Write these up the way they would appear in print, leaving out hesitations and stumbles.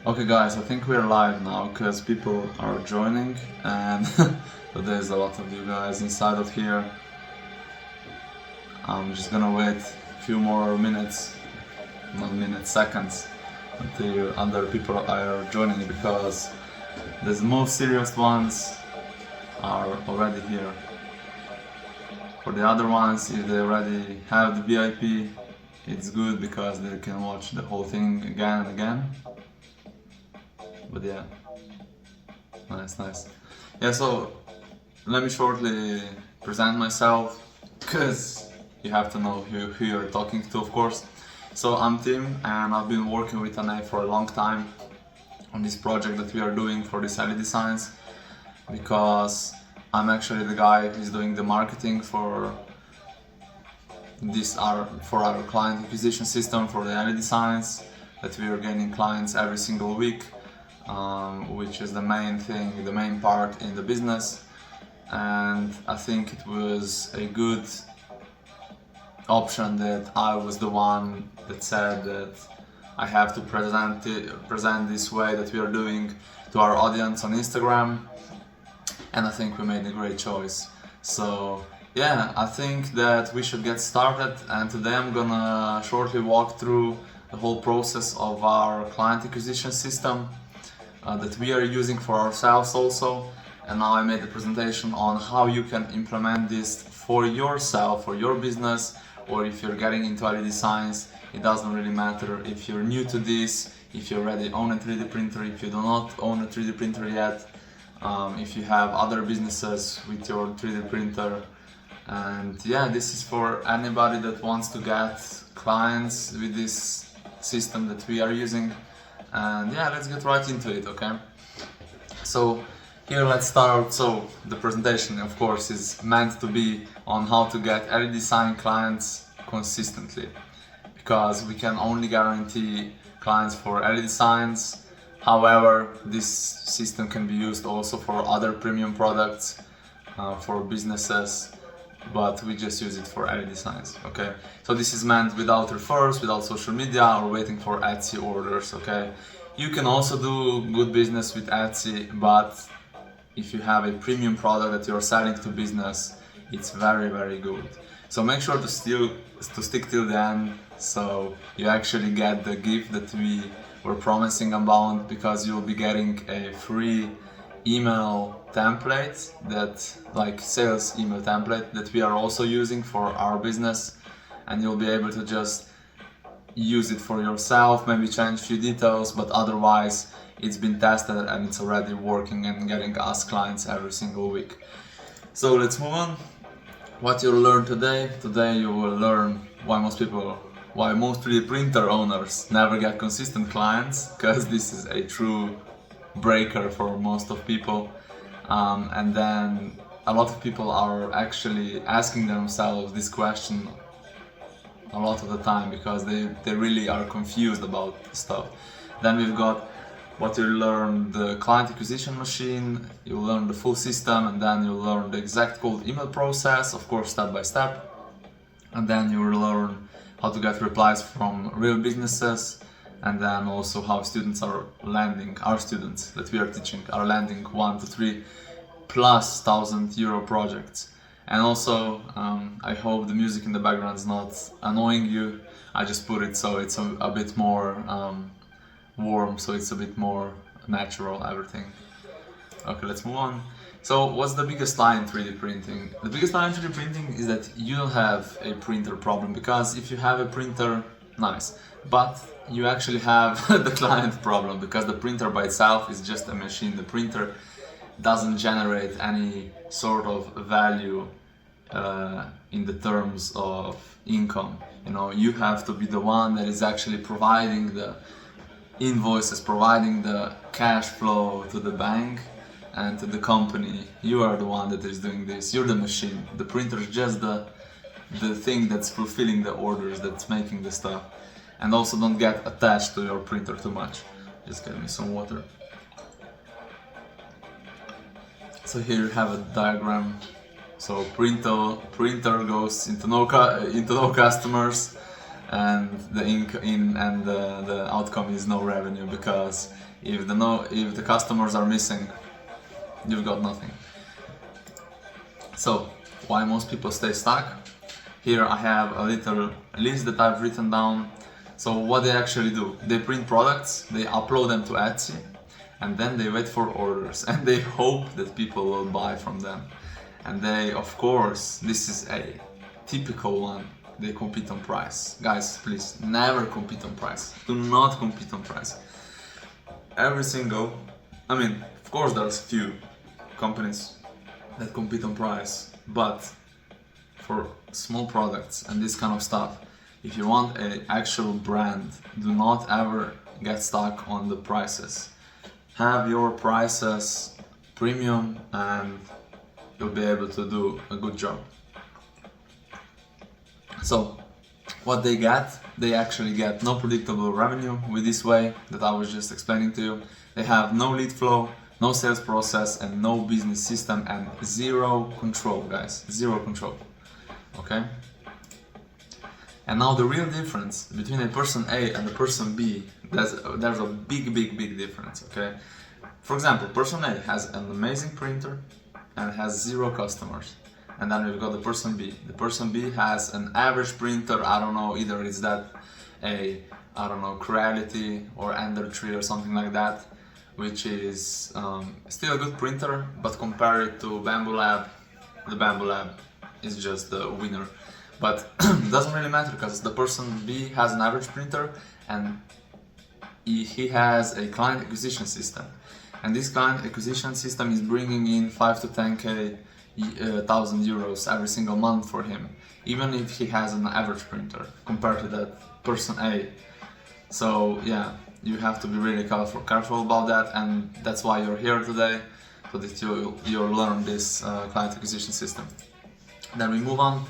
Okay guys, I think we're live now because people are joining and but there's a lot of you guys inside of here. I'm just gonna wait a few more minutes, not minutes, seconds, until other people are joining because the most serious ones are already here. For the other ones, if they already have the VIP, it's good because they can watch the whole thing again and again. But yeah, nice. Yeah, so let me shortly present myself, because you have to know who you're talking to, of course. So I'm Tim, and I've been working with Anne for a long time on this project that we are doing for this LED Science, because I'm actually the guy who's doing the marketing for our client acquisition system for the LED Science, that we are gaining clients every single week. Which is the main thing, the main part in the business, and I think it was a good option that I was the one that said that I have to present this way that we are doing to our audience on Instagram, and I think we made a great choice. So yeah, I think that we should get started, and today I'm gonna shortly walk through the whole process of our client acquisition system that we are using for ourselves also. And now I made a presentation on how you can implement this for yourself, for your business, or if you're getting into LED Science. It doesn't really matter if you're new to this, if you already own a 3D printer, if you do not own a 3D printer yet, if you have other businesses with your 3D printer. And yeah, this is for anybody that wants to get clients with this system that we are using. And yeah, let's get right into it, okay? So here let's start. So the presentation, of course, is meant to be on how to get LED Sign clients consistently, because we can only guarantee clients for LED Signs. However, this system can be used also for other premium products for businesses, but we just use it for LED Signs, okay? So this is meant without refers, without social media, or waiting for Etsy orders, okay? You can also do good business with Etsy, but if you have a premium product that you're selling to business, it's very good. So make sure to stick till the end, so you actually get the gift that we were promising about, because you'll be getting a free email template, that like sales email template that we are also using for our business, and you'll be able to just use it for yourself, maybe change a few details, but otherwise it's been tested and it's already working and getting us clients every single week. So let's move on. What you'll learn today you will learn why most 3D printer owners never get consistent clients, because this is a true breaker for most of people. And then a lot of people are actually asking themselves this question a lot of the time, because they really are confused about stuff. Then we've got what you learn, the client acquisition machine, you learn the full system, and then you learn the exact cold email process, of course step by step. And then you learn how to get replies from real businesses, and then also how students are landing, our students that we are teaching are landing 1 to 3 plus €1,000 projects. And also, I hope the music in the background is not annoying you. I just put it so it's a bit more warm, so it's a bit more natural, everything. Okay, let's move on. So what's the biggest lie in 3D printing? The biggest lie in 3D printing is that you don't have a printer problem, because if you have a printer, nice. But you actually have the client problem, because the printer by itself is just a machine. The printer doesn't generate any sort of value in the terms of income. You know, you have to be the one that is actually providing the invoices, providing the cash flow to the bank and to the company. You are the one that is doing this. You're the machine. The printer is just the thing that's fulfilling the orders, that's making the stuff. And also don't get attached to your printer too much. Just get me some water. So here you have a diagram. So printer goes into no customers. and the outcome is no revenue, because if the customers are missing, you've got nothing. So why most people stay stuck? Here I have a little list that I've written down. So what they actually do, they print products, they upload them to Etsy, and then they wait for orders and they hope that people will buy from them. And they, of course, this is a typical one, they compete on price. Guys, please never compete on price. Do not compete on price. Of course there's few companies that compete on price, but for small products and this kind of stuff, if you want an actual brand, do not ever get stuck on the prices. Have your prices premium and you'll be able to do a good job. So what they get, they actually get no predictable revenue with this way that I was just explaining to you. They have no lead flow, no sales process, and no business system, and zero control, guys, zero control. Okay? And now the real difference between a person A and a person B, there's a big difference, okay? For example, person A has an amazing printer and has 0 customers. And then we've got the person B. The person B has an average printer, I don't know, either it's Creality or Ender 3 or something like that, which is still a good printer, but compare it to Bamboo Lab, the Bamboo Lab is just the winner. But it doesn't really matter, because the person B has an average printer and he has a client acquisition system. And this client acquisition system is bringing in 5 to 10k thousand euros every single month for him, even if he has an average printer compared to that person A. So yeah, you have to be really careful about that, and that's why you're here today, so that you'll learn this client acquisition system. Then we move on.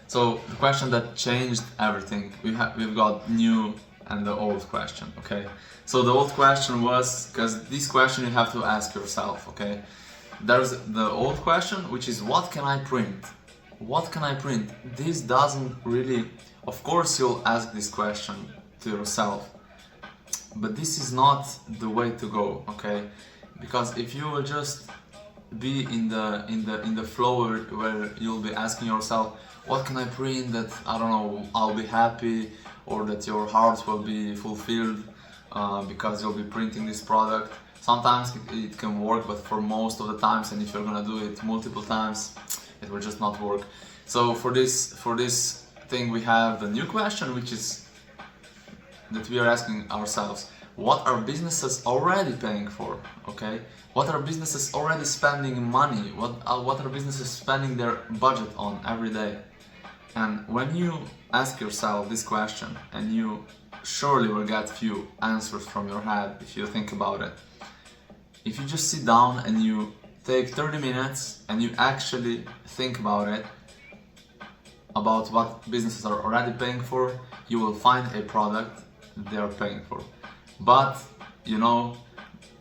So the question that changed everything, we've got new and the old question, okay? So the old question was, because this question you have to ask yourself, okay? There's the old question, which is, what can I print? What can I print? This doesn't really, of course you'll ask this question to yourself, but this is not the way to go, okay? Because if you will just be in the flow where you'll be asking yourself, what can I print that, I don't know, I'll be happy, or that your heart will be fulfilled because you'll be printing this product. Sometimes it can work, but for most of the times, and if you're gonna do it multiple times, it will just not work. So for this thing we have the new question, which is that we are asking ourselves, what are businesses already paying for, okay? What are businesses already spending money? What are businesses spending their budget on every day? And when you ask yourself this question, and you surely will get few answers from your head if you think about it. If you just sit down and you take 30 minutes and you actually think about it, about what businesses are already paying for, you will find a product they are paying for. But, you know,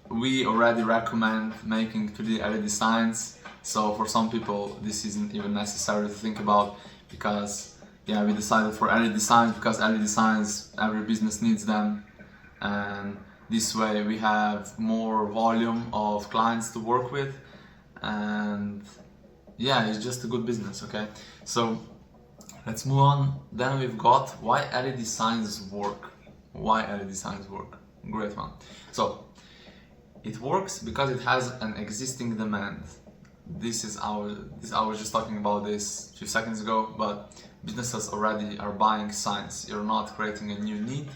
we already recommend making 3D LED designs, so for some people this isn't even necessary to think about, because yeah, we decided for LED designs because LED designs, every business needs them, and this way we have more volume of clients to work with, and yeah, it's just a good business, okay? So let's move on. Then we've got why LED designs work. Why LED designs work? Great one. So it works because it has an existing demand. I was just talking about this a few seconds ago, but businesses already are buying signs. You're not creating a new need,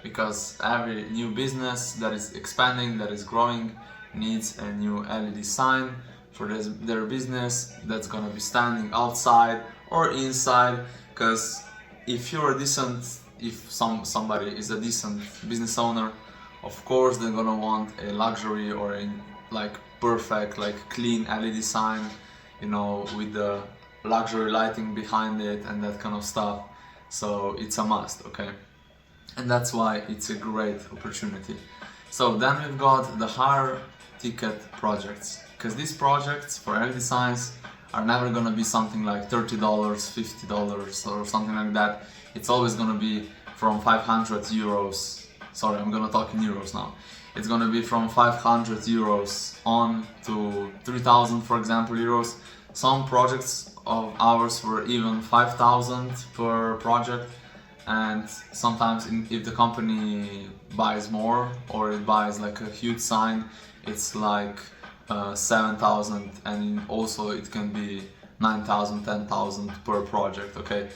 because every new business that is expanding, that is growing, needs a new LED sign for their business that's gonna be standing outside or inside. Because if somebody is a decent business owner, of course they're gonna want a luxury or a perfect, clean LED sign, you know, with the luxury lighting behind it and that kind of stuff. So it's a must, okay? And that's why it's a great opportunity. So then we've got the higher ticket projects, because these projects for LED designs are never gonna be something like $30, $50 or something like that. It's always gonna be from 500 euros. Sorry, I'm gonna talk in euros now. It's gonna be from 500 euros on to 3,000, for example, euros. Some projects of ours were even 5,000 per project, and sometimes if the company buys more or it buys like a huge sign, it's like 7,000, and also it can be 9,000, 10,000 per project. Okay,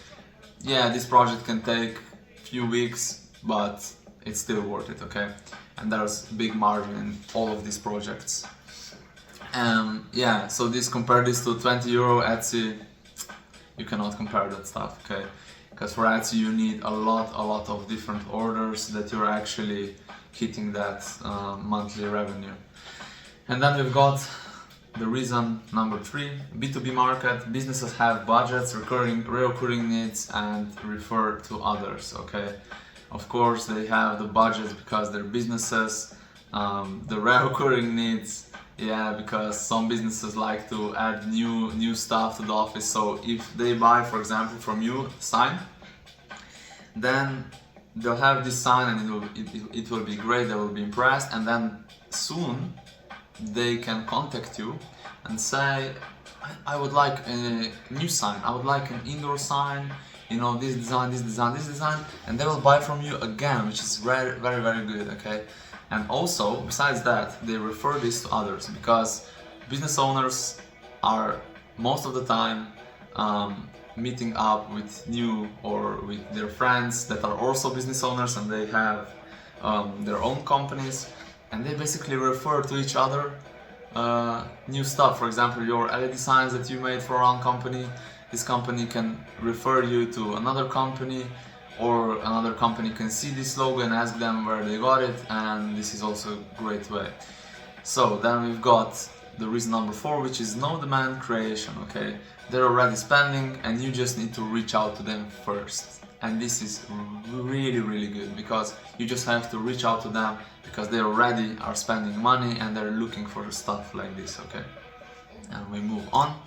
yeah, this project can take few weeks, but it's still worth it. Okay, and there's big margin in all of these projects. Yeah, so compare this to 20 euro Etsy. You cannot compare that stuff, okay? Because for Etsy you need a lot of different orders that you're actually hitting that monthly revenue. And then we've got the reason number 3, B2B market. Businesses have budgets, recurring needs, and refer to others, okay? Of course they have the budget because they're businesses, the recurring needs, yeah, because some businesses like to add new stuff to the office. So if they buy, for example, from you a sign, then they'll have this sign and it will be great, they will be impressed, and then soon they can contact you and say, I would like a new sign, I would like an indoor sign, you know, this design, and they will buy from you again, which is very good, okay? And also, besides that, they refer this to others, because business owners are most of the time meeting up with with their friends that are also business owners, and they have their own companies, and they basically refer to each other new stuff. For example, your LED signs that you made for one company, this company can refer you to another company, or another company can see this logo and ask them where they got it, and this is also a great way. So then we've got the reason number 4, which is no demand creation, okay? They're already spending and you just need to reach out to them first. And this is really good, because you just have to reach out to them because they already are spending money and they're looking for stuff like this, okay? And we move on.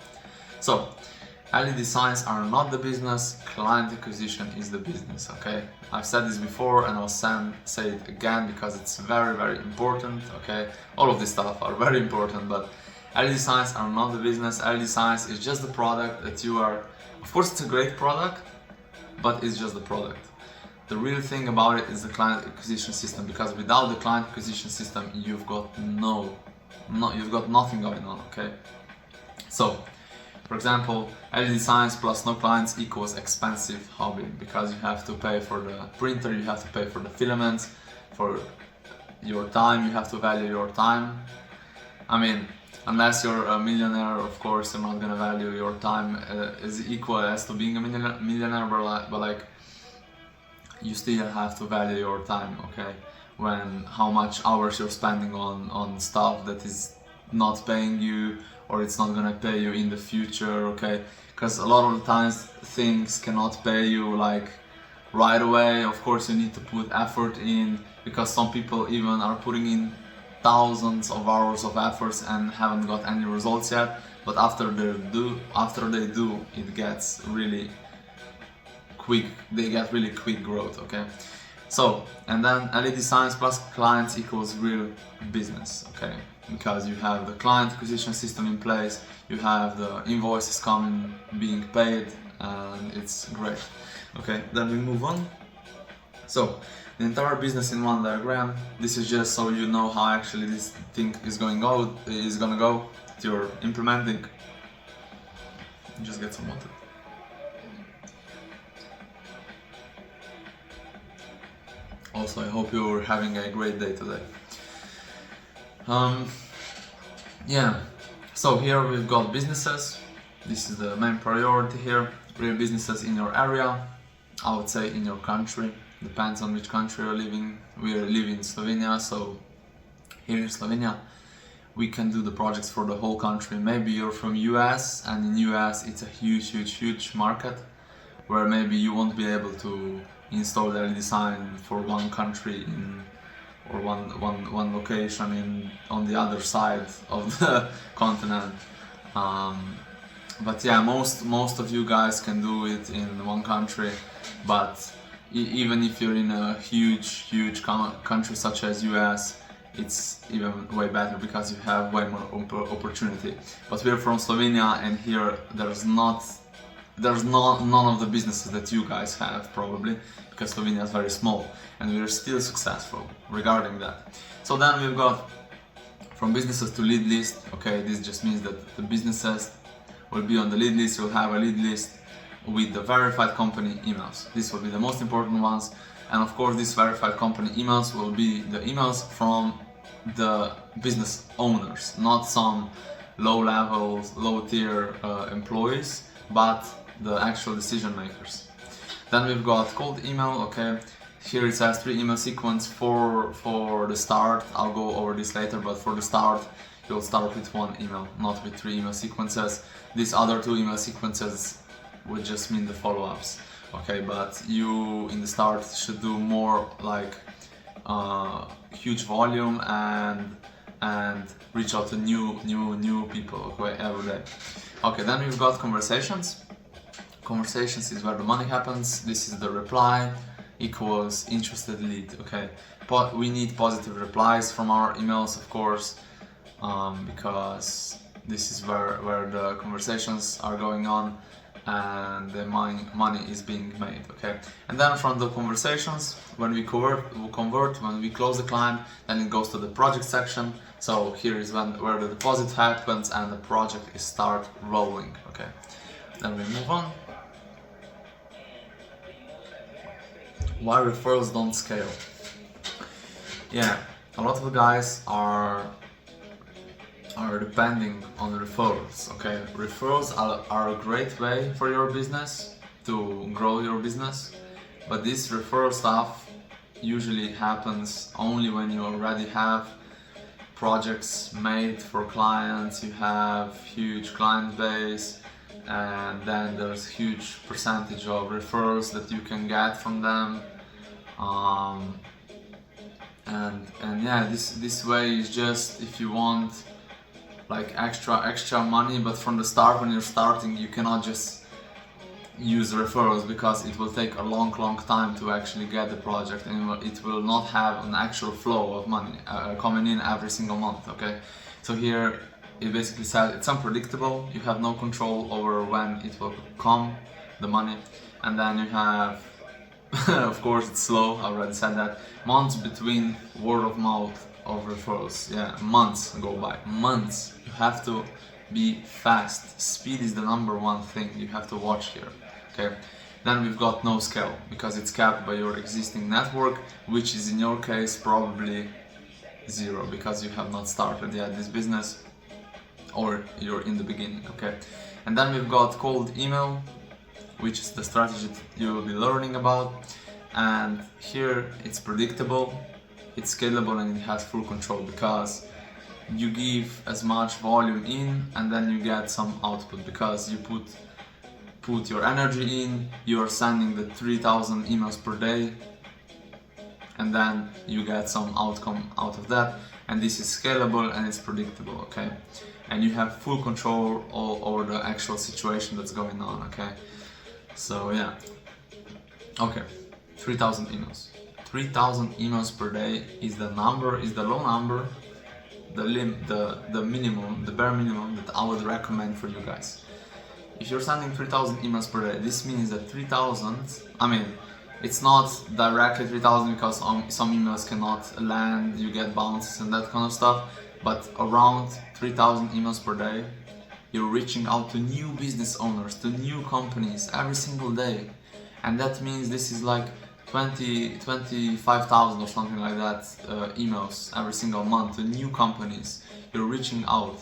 So LED signs are not the business, client acquisition is the business, okay? I've said this before and I'll say it again because it's very important, okay? All of this stuff are very important, but LED signs are not the business. LED signs is just the product that you are... Of course it's a great product, but it's just the product. The real thing about it is the client acquisition system, because without the client acquisition system you've got you've got nothing going on, okay? So, for example, LED signs plus no clients equals expensive hobby, because you have to pay for the printer, you have to pay for the filaments, for your time, you have to value your time. I mean, unless you're a millionaire, of course you're not gonna value your time as equal as to being a millionaire, but like, you still have to value your time, okay? How much hours you're spending on stuff that is not paying you, or it's not gonna pay you in the future, okay? Because a lot of the times things cannot pay you like right away. Of course you need to put effort in, because some people even are putting in thousands of hours of efforts and haven't got any results yet, but after they do, it gets really quick, they get really quick growth, okay? So, and then LED signs plus clients equals real business, okay? Because you have the client acquisition system in place, you have the invoices coming, being paid, and it's great. Okay, then we move on. So, the entire business in one diagram. This is just so you know how actually this thing is gonna go that you're implementing. Just get some water. Also, I hope you're having a great day today. Yeah, so here we've got businesses. This is the main priority here. Real businesses in your area, I would say in your country. Depends on which country you're living. We live in Slovenia, so here in Slovenia we can do the projects for the whole country. Maybe you're from US, and in US it's a huge market where maybe you won't be able to install the LED sign for one country or one location on the other side of the continent. But yeah, most of you guys can do it in one country, but even if you're in a huge country such as US, it's even way better because you have way more opportunity. But we're from Slovenia, and here there's none of the businesses that you guys have, probably, because Slovenia is very small, and we're still successful regarding that. So then we've got from businesses to lead list. Okay, this just means that the businesses will be on the lead list. You'll have a lead list with the verified company emails. This will be the most important ones, and of course these verified company emails will be the emails from the business owners, not some low tier employees, but the actual decision makers. Then we've got cold email. Okay, here it says 3 email sequence for the start. I'll go over this later, but for the start you'll start with 1 email, not with 3 email sequences. These other 2 email sequences would just mean the follow-ups. Okay, but you in the start should do more like huge volume and reach out to new people, okay, every day. Okay, then we've got conversations. Conversations is where the money happens. This is the reply equals interested lead. Okay, but we need positive replies from our emails, of course, because this is where the conversations are going on and the money is being made. Okay, and then from the conversations, when we convert, when we close the client, then it goes to the project section. So here is where the deposit happens and the project is start rolling. Okay, then we move on. Why referrals don't scale? Yeah, a lot of guys are depending on referrals. Okay, referrals are a great way for your business to grow your business, but this referral stuff usually happens only when you already have projects made for clients, you have huge client base, and then there's huge percentage of referrals that you can get from them. And yeah, this way is just if you want like extra money, but from the start when you're starting you cannot just use referrals because it will take a long time to actually get the project, and it will not have an actual flow of money coming in every single month. Okay, so here it basically says it's unpredictable, you have no control over when it will come, the money, and then you have of course it's slow, I already said that, months between word of mouth of referrals. Yeah, months go by, months. You have to be fast. Speed is the #1 thing you have to watch here. Okay, then we've got no scale because it's capped by your existing network, which is in your case probably 0 because you have not started yet this business or you're in the beginning. Okay, and then we've got cold email, which is the strategy you'll be learning about, and here it's predictable, it's scalable, and it has full control because you give as much volume in and then you get some output because you put your energy in, you are sending the 3,000 emails per day, and then you get some outcome out of that, and this is scalable and it's predictable. Okay, and you have full control over the actual situation that's going on. Okay, so yeah, okay, 3,000 emails. 3,000 emails per day is the low number, the minimum, the bare minimum that I would recommend for you guys. If you're sending 3,000 emails per day, this means that 3,000, I mean, it's not directly 3,000 because some emails cannot land, you get bounces and that kind of stuff, but around 3,000 emails per day, you're reaching out to new business owners, to new companies every single day. And that means this is like 25,000 or something like that emails every single month to new companies. You're reaching out,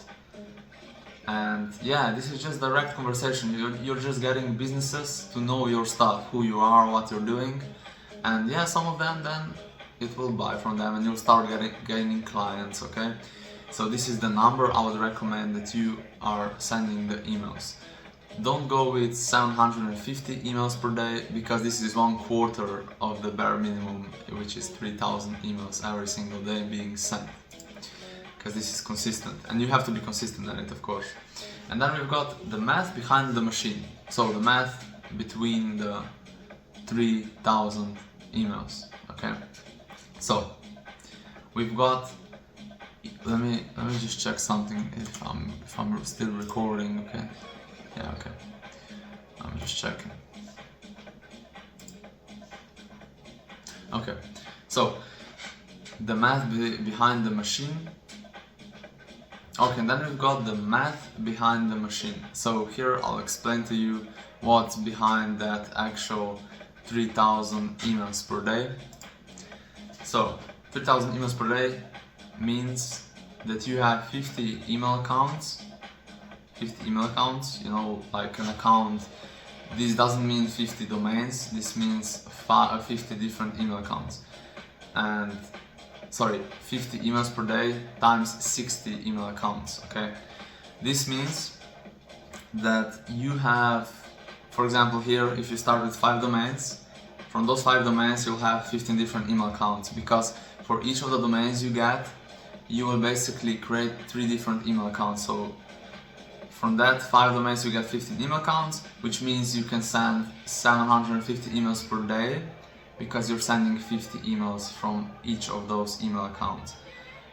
and yeah, this is just direct conversation. You're just getting businesses to know your stuff, who you are, what you're doing, and yeah, some of them then it will buy from them and you'll start gaining clients. Okay, so this is the number I would recommend that you are sending the emails. Don't go with 750 emails per day because this is 1/4 of the bare minimum, which is 3,000 emails every single day being sent, because this is consistent and you have to be consistent at it, of course. And then we've got the math behind the machine. So the math between the 3,000 emails. Okay, so we've got. Let me just check something if I'm still recording. Okay, yeah, okay. I'm just checking. Okay, so the math behind the machine. Okay, and then we've got the math behind the machine. So here I'll explain to you what's behind that actual 3,000 emails per day. So 3,000 emails per day means that you have 50 email accounts. 50 email accounts, you know, like an account. This doesn't mean 50 domains, this means 50 different email accounts. And 50 emails per day times 60 email accounts, okay? This means that you have, for example here, if you start with 5 domains, from those 5 domains you'll have 15 different email accounts, because for each of the domains you get, you will basically create 3 different email accounts. So from that 5 domains you get 15 email accounts, which means you can send 750 emails per day, because you're sending 50 emails from each of those email accounts.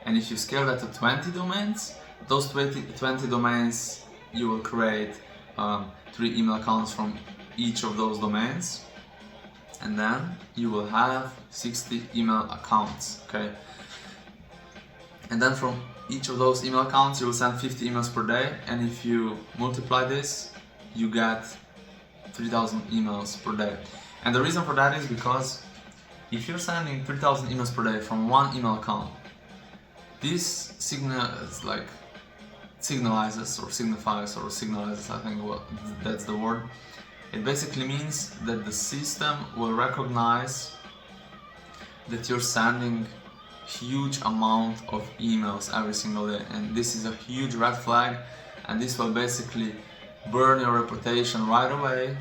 And if you scale that to 20 domains, those 20 domains, you will create 3 email accounts from each of those domains, and then you will have 60 email accounts, okay? And then from each of those email accounts you will send 50 emails per day, and if you multiply this, you get 3,000 emails per day. And the reason for that is because if you're sending 3,000 emails per day from one email account, this signalizes, I think that's the word. It basically means that the system will recognize that you're sending huge amount of emails every single day, and this is a huge red flag, and this will basically burn your reputation right away.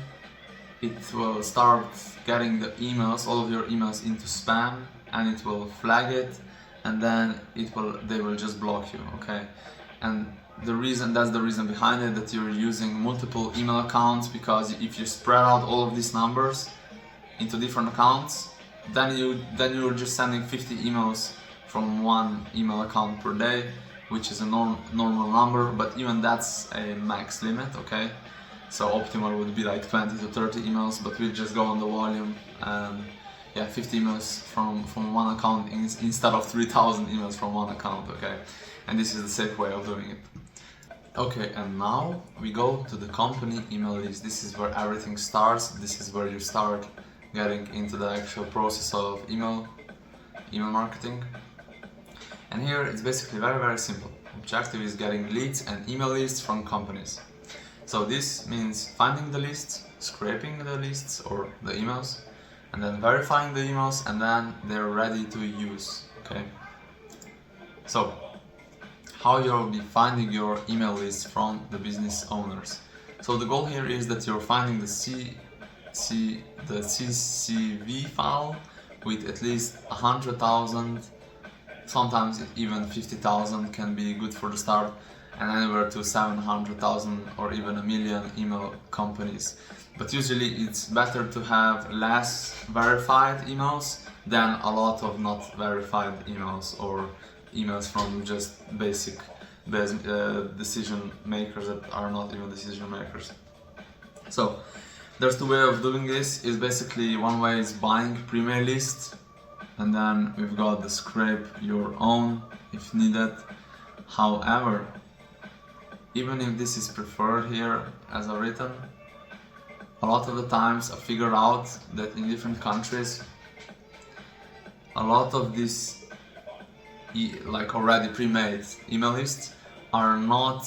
It will start getting the emails, all of your emails, into spam, and it will flag it, and then they will just block you, okay? And that's the reason behind it, that you're using multiple email accounts, because if you spread out all of these numbers into different accounts, then you're just sending 50 emails from one email account per day, which is a normal number, but even that's a max limit, okay? So optimal would be like 20 to 30 emails, but we'll just go on the volume, and yeah, 50 emails from one account instead of 3,000 emails from one account, okay? And this is the safe way of doing it. Okay, and now we go to the company email list. This is where everything starts. This is where you start getting into the actual process of email marketing. And here it's basically very, very simple. Objective is getting leads and email lists from companies. So this means finding the lists, scraping the lists or the emails, and then verifying the emails, and then they're ready to use, okay? So how you'll be finding your email list from the business owners. So the goal here is that you're finding the CSV file with at least 100,000, sometimes even 50,000 can be good for the start, and anywhere to 700,000 or even a million email companies. But usually it's better to have less verified emails than a lot of not verified emails, or emails from just basic decision makers that are not even decision makers. So there's two ways of doing this. Is basically one way is buying pre-made lists, and then we've got the scrape your own if needed. However, even if this is preferred here as a written, a lot of the times I figured out that in different countries a lot of these like already pre-made email lists are not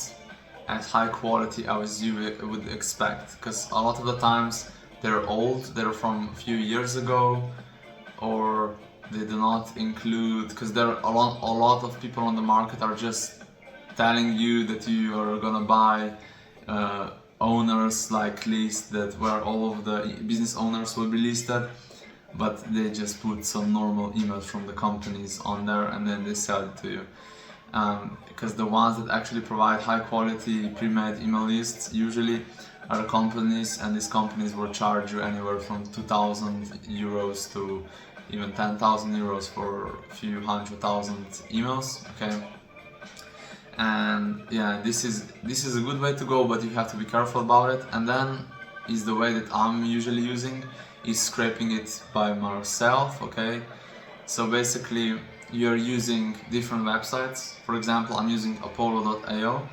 as high quality as you would expect, because a lot of the times they're old, they're from a few years ago, or they do not include, because there are a lot of people on the market are just telling you that you are gonna buy owners like list that where all of the business owners will be listed, but they just put some normal emails from the companies on there and then they sell it to you. because the ones that actually provide high quality pre-made email lists usually are the companies, and these companies will charge you anywhere from 2,000 euros to even 10,000 euros for a few 100,000 emails. Okay, and yeah, this is a good way to go, but you have to be careful about it. And then is the way that I'm usually using is scraping it by myself. Okay, so basically you're using different websites. For example, I'm using apollo.io,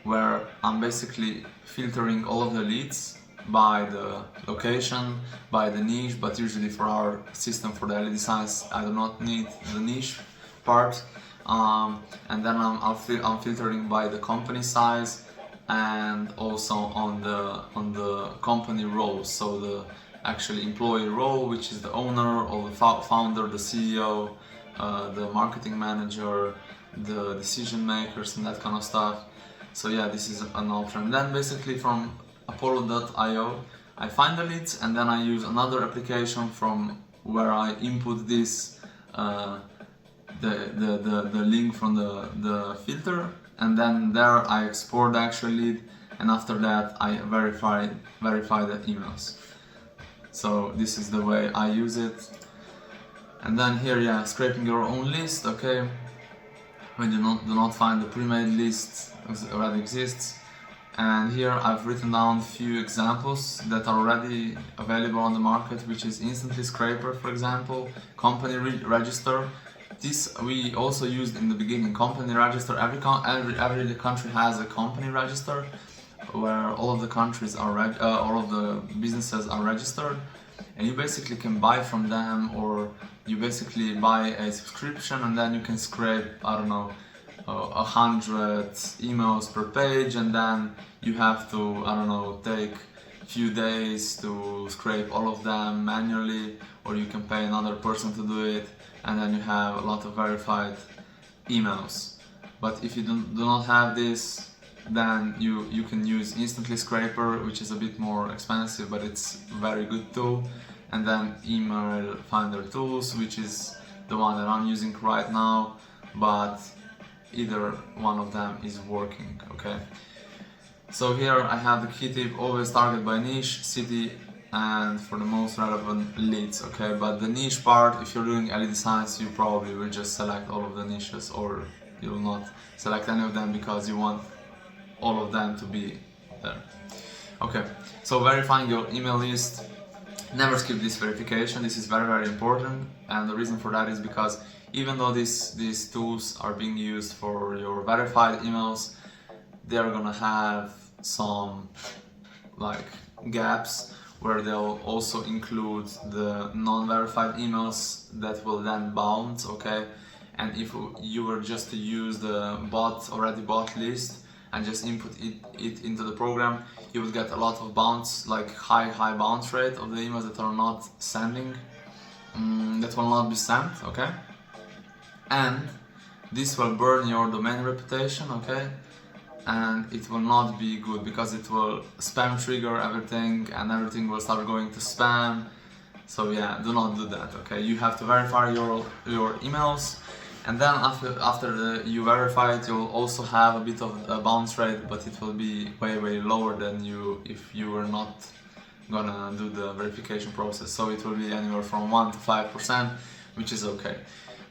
where I'm basically filtering all of the leads by the location, by the niche, but usually for our system for the LED size I do not need the niche part, and then I'm filtering by the company size and also on the company roles, so the actually employee role, which is the owner or the founder, the CEO, the marketing manager, the decision makers and that kind of stuff. So yeah, this is an option. Then basically from apollo.io I find the leads, and then I use another application from where I input this the link from the filter, and then there I export the actual lead, and after that I verify the emails. So this is the way I use it. And then here, yeah, scraping your own list. Okay, when you do not find the pre-made list already exists. And here I've written down a few examples that are already available on the market, which is Instantly Scraper, for example, Company Register. This we also used in the beginning. Company Register. Every country has a company register where all of the countries are all of the businesses are registered, and you basically can buy from them, or you basically buy a subscription, and then you can scrape, I don't know, 100 emails per page, and then you have to, I don't know, take a few days to scrape all of them manually, or you can pay another person to do it, and then you have a lot of verified emails. But if you do not have this, then you can use Instantly Scraper, which is a bit more expensive, but it's a very good tool. And then Email Finder Tools, which is the one that I'm using right now, but either one of them is working. Okay, so here I have the key tip: always target by niche, city, and for the most relevant leads. Okay, but the niche part, if you're doing LED signs, you probably will just select all of the niches, or you will not select any of them because you want all of them to be there. Okay, so verifying your email list. Never skip this verification. This is very important, and the reason for that is because even though these tools are being used for your verified emails, they're gonna have some like gaps where they'll also include the non-verified emails that will then bounce. Okay, and if you were just to use the already bought list and just input it into the program, you will get a lot of bounce, like high bounce rate of the emails that are not sending, that will not be sent. Okay, and this will burn your domain reputation. Okay, and it will not be good because it will spam trigger everything, and everything will start going to spam. So yeah, do not do that. Okay, you have to verify your emails. And then after you verify it, you'll also have a bit of a bounce rate, but it will be way lower than if you were not gonna do the verification process. So it will be anywhere from 1 to 5%, which is okay.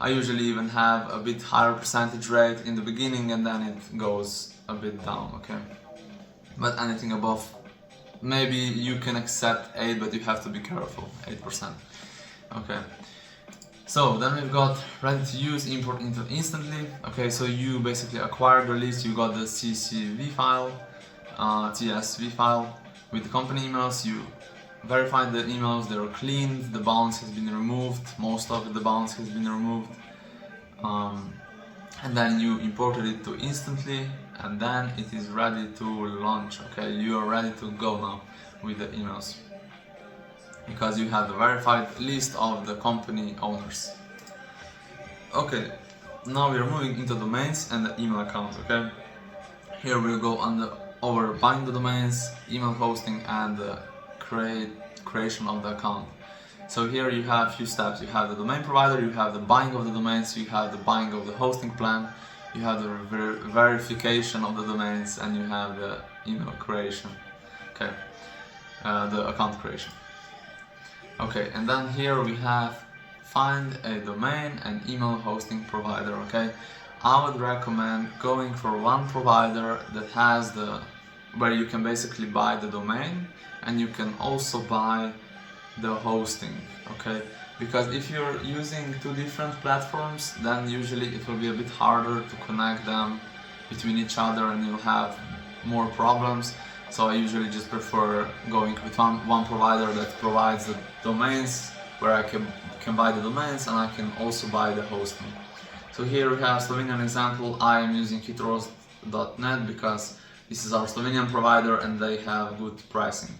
I usually even have a bit higher percentage rate in the beginning, and then it goes a bit down. Okay, but anything above, maybe you can accept 8, but you have to be careful. 8%. Okay. So then we've got ready to use, import into Instantly. Okay, so you basically acquired the list, you got the CSV file with the company emails, you verified the emails, they're cleaned, the bounce has been removed, most of the bounce has been removed, and then you imported it to Instantly, and then it is ready to launch. Okay, you are ready to go now with the emails, because you have the verified list of the company owners. Okay, now we are moving into domains and the email account. Okay, here we'll go over buying the domains, email hosting, and the creation of the account. So here you have a few steps. You have the domain provider, you have the buying of the domains, you have the buying of the hosting plan, you have the verification of the domains, and you have the email creation. Okay, the account creation. Okay, and then here we have find a domain and email hosting provider. Okay, I would recommend going for one provider that has where you can basically buy the domain and you can also buy the hosting. Okay, because if you're using two different platforms, then usually it will be a bit harder to connect them between each other and you'll have more problems. So I usually just prefer going with one provider that provides the domains, where I can buy the domains and I can also buy the hosting. So here we have Slovenian example. I am using hitros.net because this is our Slovenian provider and they have good pricing.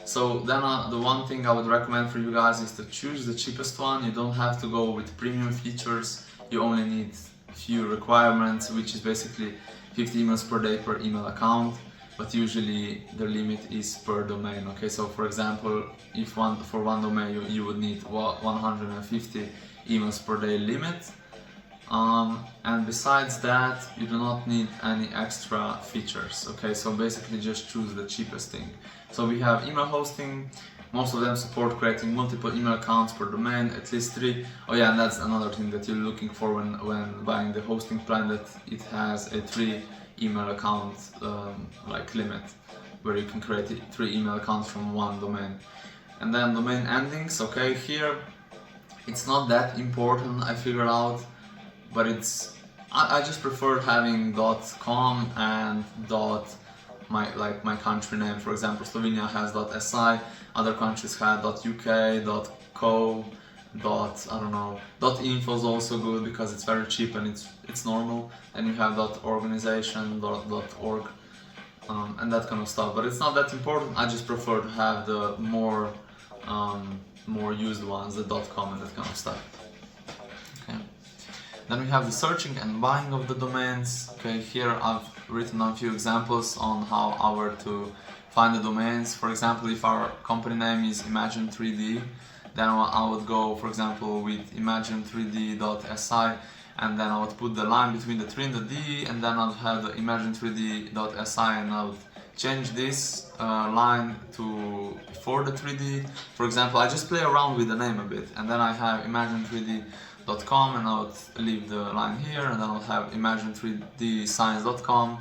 So then the one thing I would recommend for you guys is to choose the cheapest one. You don't have to go with premium features. You only need few requirements, which is basically 50 emails per day per email account. But usually the limit is per domain. Okay, so for example, if for one domain you would need 150 emails per day limit. And besides that, you do not need any extra features. Okay, so basically just choose the cheapest thing. So we have email hosting. Most of them support creating multiple email accounts per domain, at least 3. Oh yeah, and that's another thing that you're looking for when buying the hosting plan, that it has a 3 email account like limit, where you can create 3 email accounts from one domain. And then domain endings. Okay, here it's not that important, I figured out. But I just prefer having .com and my country name. For example, Slovenia has .si, other countries have .uk, .co, I don't know, .info is also good because it's very cheap and it's normal. And you have .organization, .org, and that kind of stuff. But it's not that important. I just prefer to have the more used ones, the .com and that kind of stuff. Okay. Then we have the searching and buying of the domains. Okay, here I've written a few examples on how I were to find the domains. For example, if our company name is Imagine 3D, then I would go, for example, with imagine3d.si, and then I would put the line between the 3 and the D, and then I would have the imagine3d.si, and I would change this line to before the 3D. For example, I just play around with the name a bit, and then I have imagine3d.com, and I would leave the line here, and then I would have imagine3dscience.com,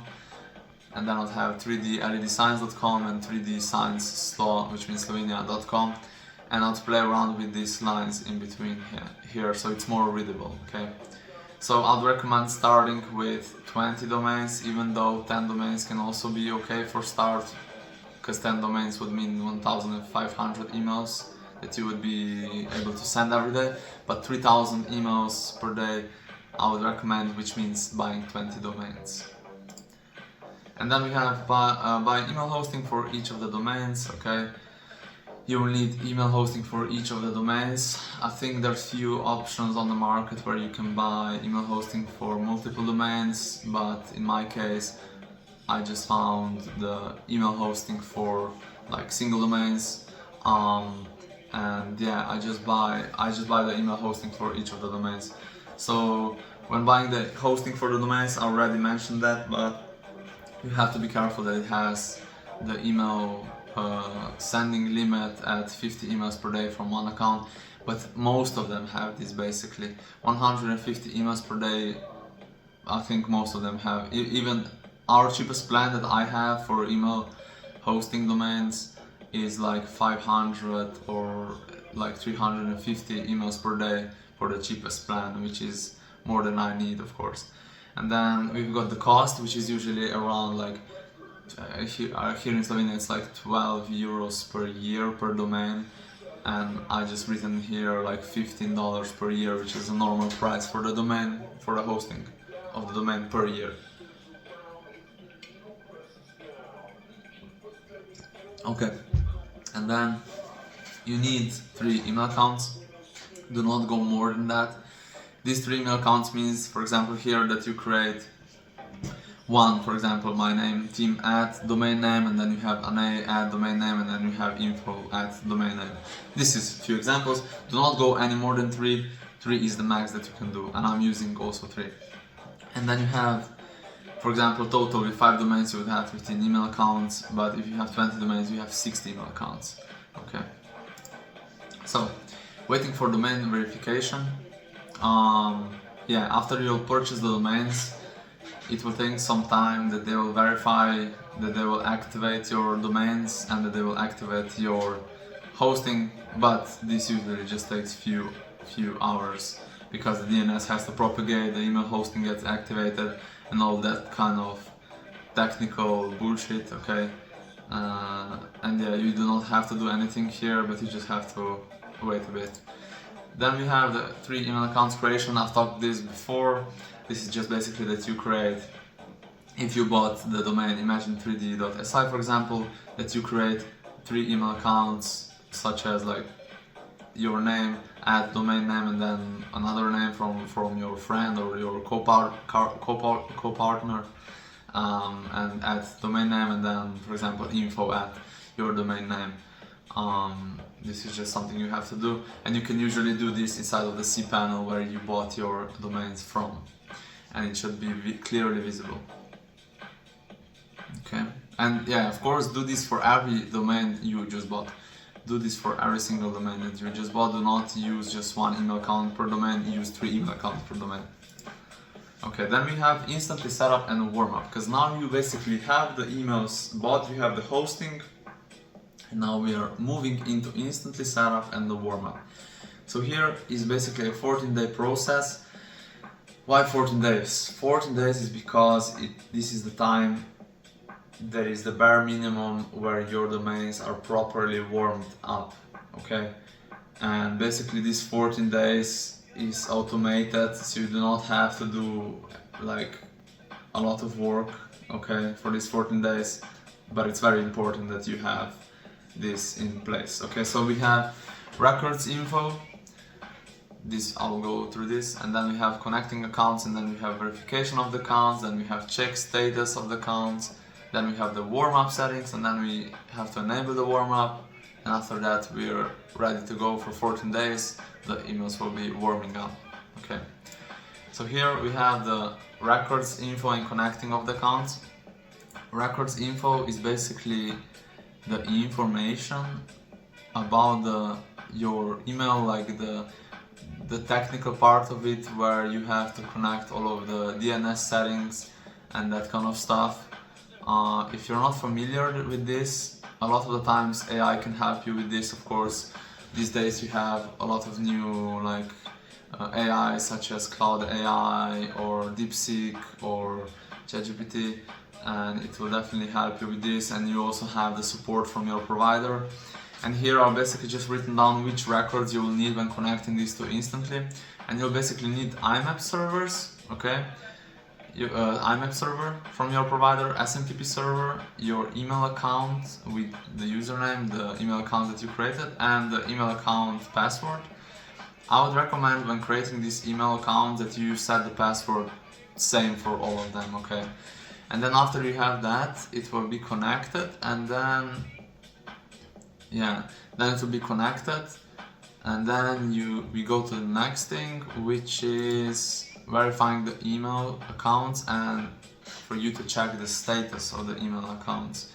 and then I would have 3dledscience.com and 3dscience, which means Slovenia.com, and I would play around with these lines in between here, so it's more readable. Okay, so I'd recommend starting with 20 domains, even though 10 domains can also be okay for start, because 10 domains would mean 1,500 emails that you would be able to send every day, but 3,000 emails per day I would recommend, which means buying 20 domains. And then we have buy email hosting for each of the domains. Okay, you will need email hosting for each of the domains. I think there's few options on the market where you can buy email hosting for multiple domains, but in my case I just found the email hosting for like single domains, and yeah, I just buy the email hosting for each of the domains. So when buying the hosting for the domains, I already mentioned that, but you have to be careful that it has the email sending limit at 50 emails per day from one account, but most of them have this, basically 150 emails per day. I think most of them have. Even our cheapest plan that I have for email hosting domains is like 500 or like 350 emails per day for the cheapest plan, which is more than I need, of course. And then we've got the cost, which is usually around like here in Slovenia it's like 12 euros per year per domain, and I just written here like $15 per year, which is a normal price for the domain, for the hosting of the domain per year. Okay, and then you need 3 email accounts. Do not go more than that. These 3 email accounts means, for example, here that you create one, for example, my name, team at domain name, and then you have an A at domain name, and then you have info at domain name. This is a few examples. Do not go any more than 3. 3 is the max that you can do, and I'm using also 3. And then you have, for example, total with 5 domains you would have 15 email accounts, but if you have 20 domains you have 60 email accounts. Okay. So, waiting for domain verification. Yeah, after you'll purchase the domains, it will take some time that they will verify, that they will activate your domains, and that they will activate your hosting, but this usually just takes few hours, because the DNS has to propagate, the email hosting gets activated, and all that kind of technical bullshit, okay? And yeah, you do not have to do anything here, but you just have to wait a bit. Then we have the 3 email accounts creation. I've talked this before. This is just basically that you create, if you bought the domain imagine3d.si, for example, that you create 3 email accounts, such as like your name at domain name, and then another name from your friend or your co-partner, and at domain name, and then, for example, info at your domain name. This is just something you have to do, and you can usually do this inside of the cPanel where you bought your domains from, and it should be clearly visible. Okay, and yeah, of course, do this for every domain you just bought. Do this for every single domain that you just bought. Do not use just 1 email account per domain, use 3 email accounts per domain. Okay, then we have instantly setup and warm up, because now you basically have the emails bought, you have the hosting, and now we are moving into instantly setup and the warm up. So here is basically a 14-day process. Why 14 days? 14 days is because this is the time that is the bare minimum where your domains are properly warmed up, okay? And basically these 14 days is automated, so you do not have to do like a lot of work, okay, for these 14 days, but it's very important that you have this in place. Okay, so we have records info, this I'll go through this, and then we have connecting accounts, and then we have verification of the accounts, then we have check status of the accounts, then we have the warm-up settings, and then we have to enable the warm-up, and after that we're ready to go for 14 days. The emails will be warming up. Okay, so here we have the records info and connecting of the accounts. Records info is basically the information about your email, like the technical part of it, where you have to connect all of the DNS settings and that kind of stuff. If you're not familiar with this, a lot of the times AI can help you with this. Of course, these days you have a lot of new like AI, such as Cloud AI or DeepSeek or ChatGPT, and it will definitely help you with this. And you also have the support from your provider. And here are basically just written down which records you will need when connecting these two instantly. And you'll basically need IMAP servers, okay? IMAP server from your provider, SMTP server, your email account with the username, the email account that you created, and the email account password. I would recommend when creating this email account that you set the password same for all of them, okay? And then after you have that, it will be connected, and then it will be connected, and then we go to the next thing, which is verifying the email accounts and for you to check the status of the email accounts.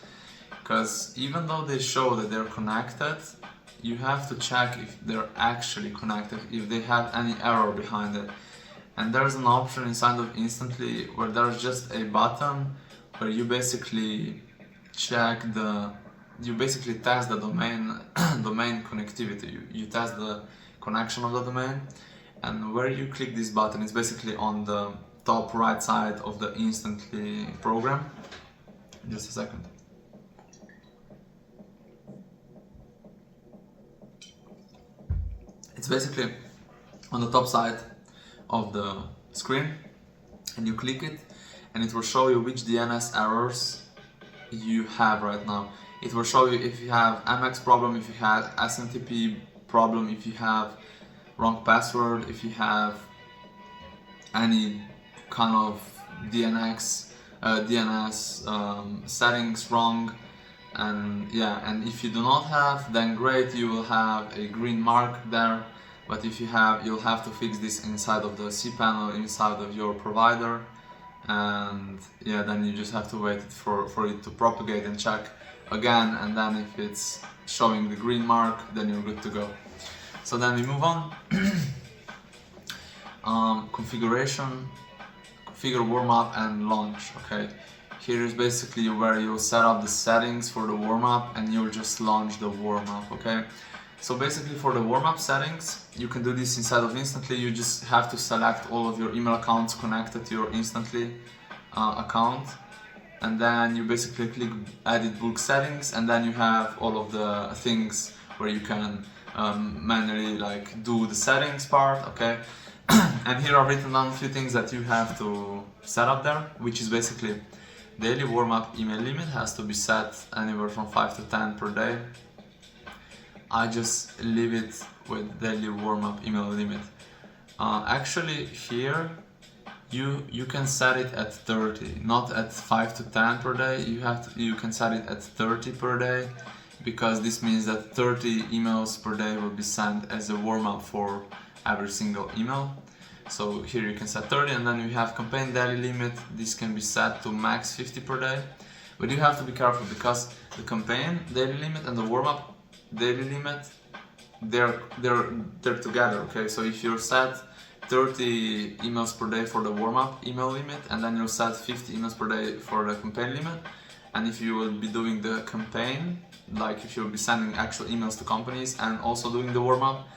Because even though they show that they're connected, you have to check if they're actually connected, if they have any error behind it. And there's an option inside of Instantly where there's just a button where you basically check you basically test the domain connectivity. You test the connection of the domain, and where you click this button, it's basically on the top right side of the Instantly program. Just a second. It's basically on the top side of the screen, and you click it, and it will show you which DNS errors you have right now. It will show you if you have MX problem, if you have SMTP problem, if you have wrong password, if you have any kind of DNX DNS settings wrong, and yeah, and if you do not have, then great, you will have a green mark there. But if you have, you'll have to fix this inside of the cPanel, inside of your provider, and yeah, then you just have to wait for it to propagate and check again, and then if it's showing the green mark, then you're good to go. So then we move on. Configuration, configure warm-up and launch. Okay, here is basically where you'll set up the settings for the warm-up and you'll just launch the warm-up. Okay, so basically for the warm-up settings, you can do this inside of Instantly. You just have to select all of your email accounts connected to your Instantly account, and then you basically click edit bulk settings, and then you have all of the things where you can manually like do the settings part. Okay, and here I've written down a few things that you have to set up there, which is basically daily warm-up email limit has to be set anywhere from 5 to 10 per day. I just leave it with daily warm-up email limit. Actually here you can set it at 30, not at 5 to 10 per day. You can set it at 30 per day, because this means that 30 emails per day will be sent as a warm-up for every single email. So here you can set 30, and then we have campaign daily limit. This can be set to max 50 per day, but you have to be careful because the campaign daily limit and the warm-up daily limit, they're together. Okay, so if you're set 30 emails per day for the warm-up email limit, and then you'll set 50 emails per day for the campaign limit, and if you will be doing the campaign, like if you'll be sending actual emails to companies and also doing the warm-up,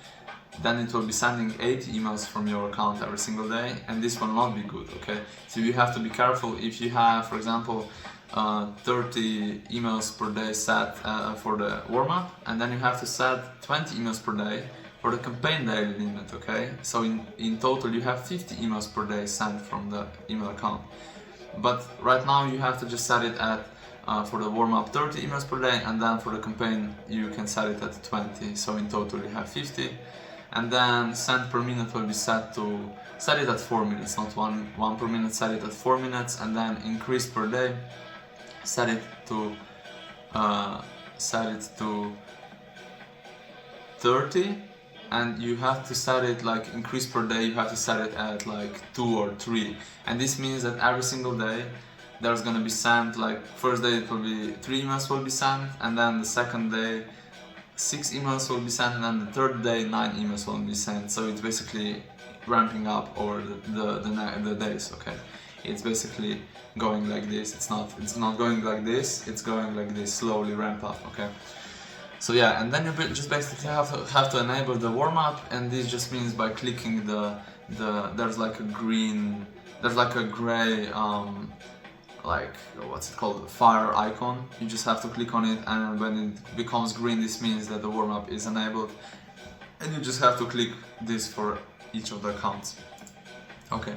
then it will be sending 80 emails from your account every single day, and this will not be good. Okay, so you have to be careful. If you have, for example, 30 emails per day set for the warm-up, and then you have to set 20 emails per day for the campaign daily limit. Okay, so in total you have 50 emails per day sent from the email account. But right now you have to just set it at for the warm-up 30 emails per day, and then for the campaign you can set it at 20, so in total you have 50. And then send per minute will be set it at 4 minutes, not one per minute, set it at 4 minutes, and then increase per day, set it to 30, and you have to set it like increase per day, you have to set it at like 2 or 3, and this means that every single day there's gonna be sent, like first day it will be 3 emails will be sent, and then the second day 6 emails will be sent, and then the third day 9 emails will be sent. So it's basically ramping up over the days. Okay, it's basically going like this. It's not going like this. It's going like this, slowly ramp up. Okay, so yeah, and then you just basically have to enable the warm up, and this just means by clicking there's like a gray like what's it called, fire icon. You just have to click on it, and when it becomes green, this means that the warm-up is enabled, and you just have to click this for each of the accounts. Okay,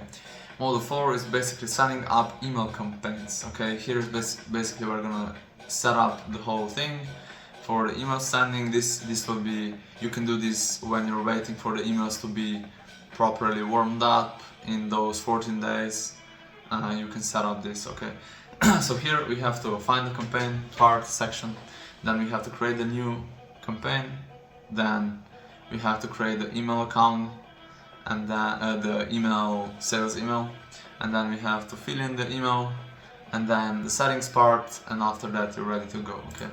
module 4 is basically setting up email campaigns. Okay, here's basically we're gonna set up the whole thing. For the email sending, this will be, you can do this when you're waiting for the emails to be properly warmed up in those 14 days. You can set up this. Okay, so here we have to find the campaign part section, then we have to create the new campaign, then we have to create the email account, and then the email sales email, and then we have to fill in the email, and then the settings part, and after that you're ready to go. Okay,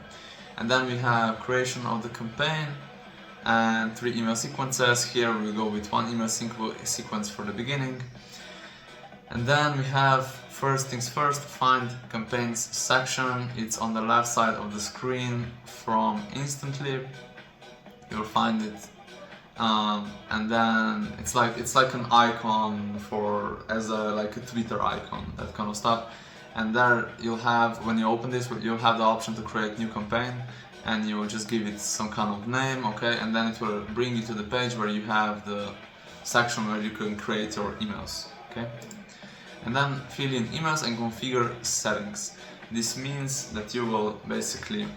and then we have creation of the campaign and 3 email sequences. Here we go with 1 email sequence for the beginning. And then we have, first things first, find campaigns section. It's on the left side of the screen from Instantly. You'll find it, and then it's like an icon as a Twitter icon, that kind of stuff. And there you'll have, when you open this, you'll have the option to create new campaign, and you will just give it some kind of name. Okay, and then it will bring you to the page where you have the section where you can create your emails. Okay. And then fill in emails and configure settings. This means that you will basically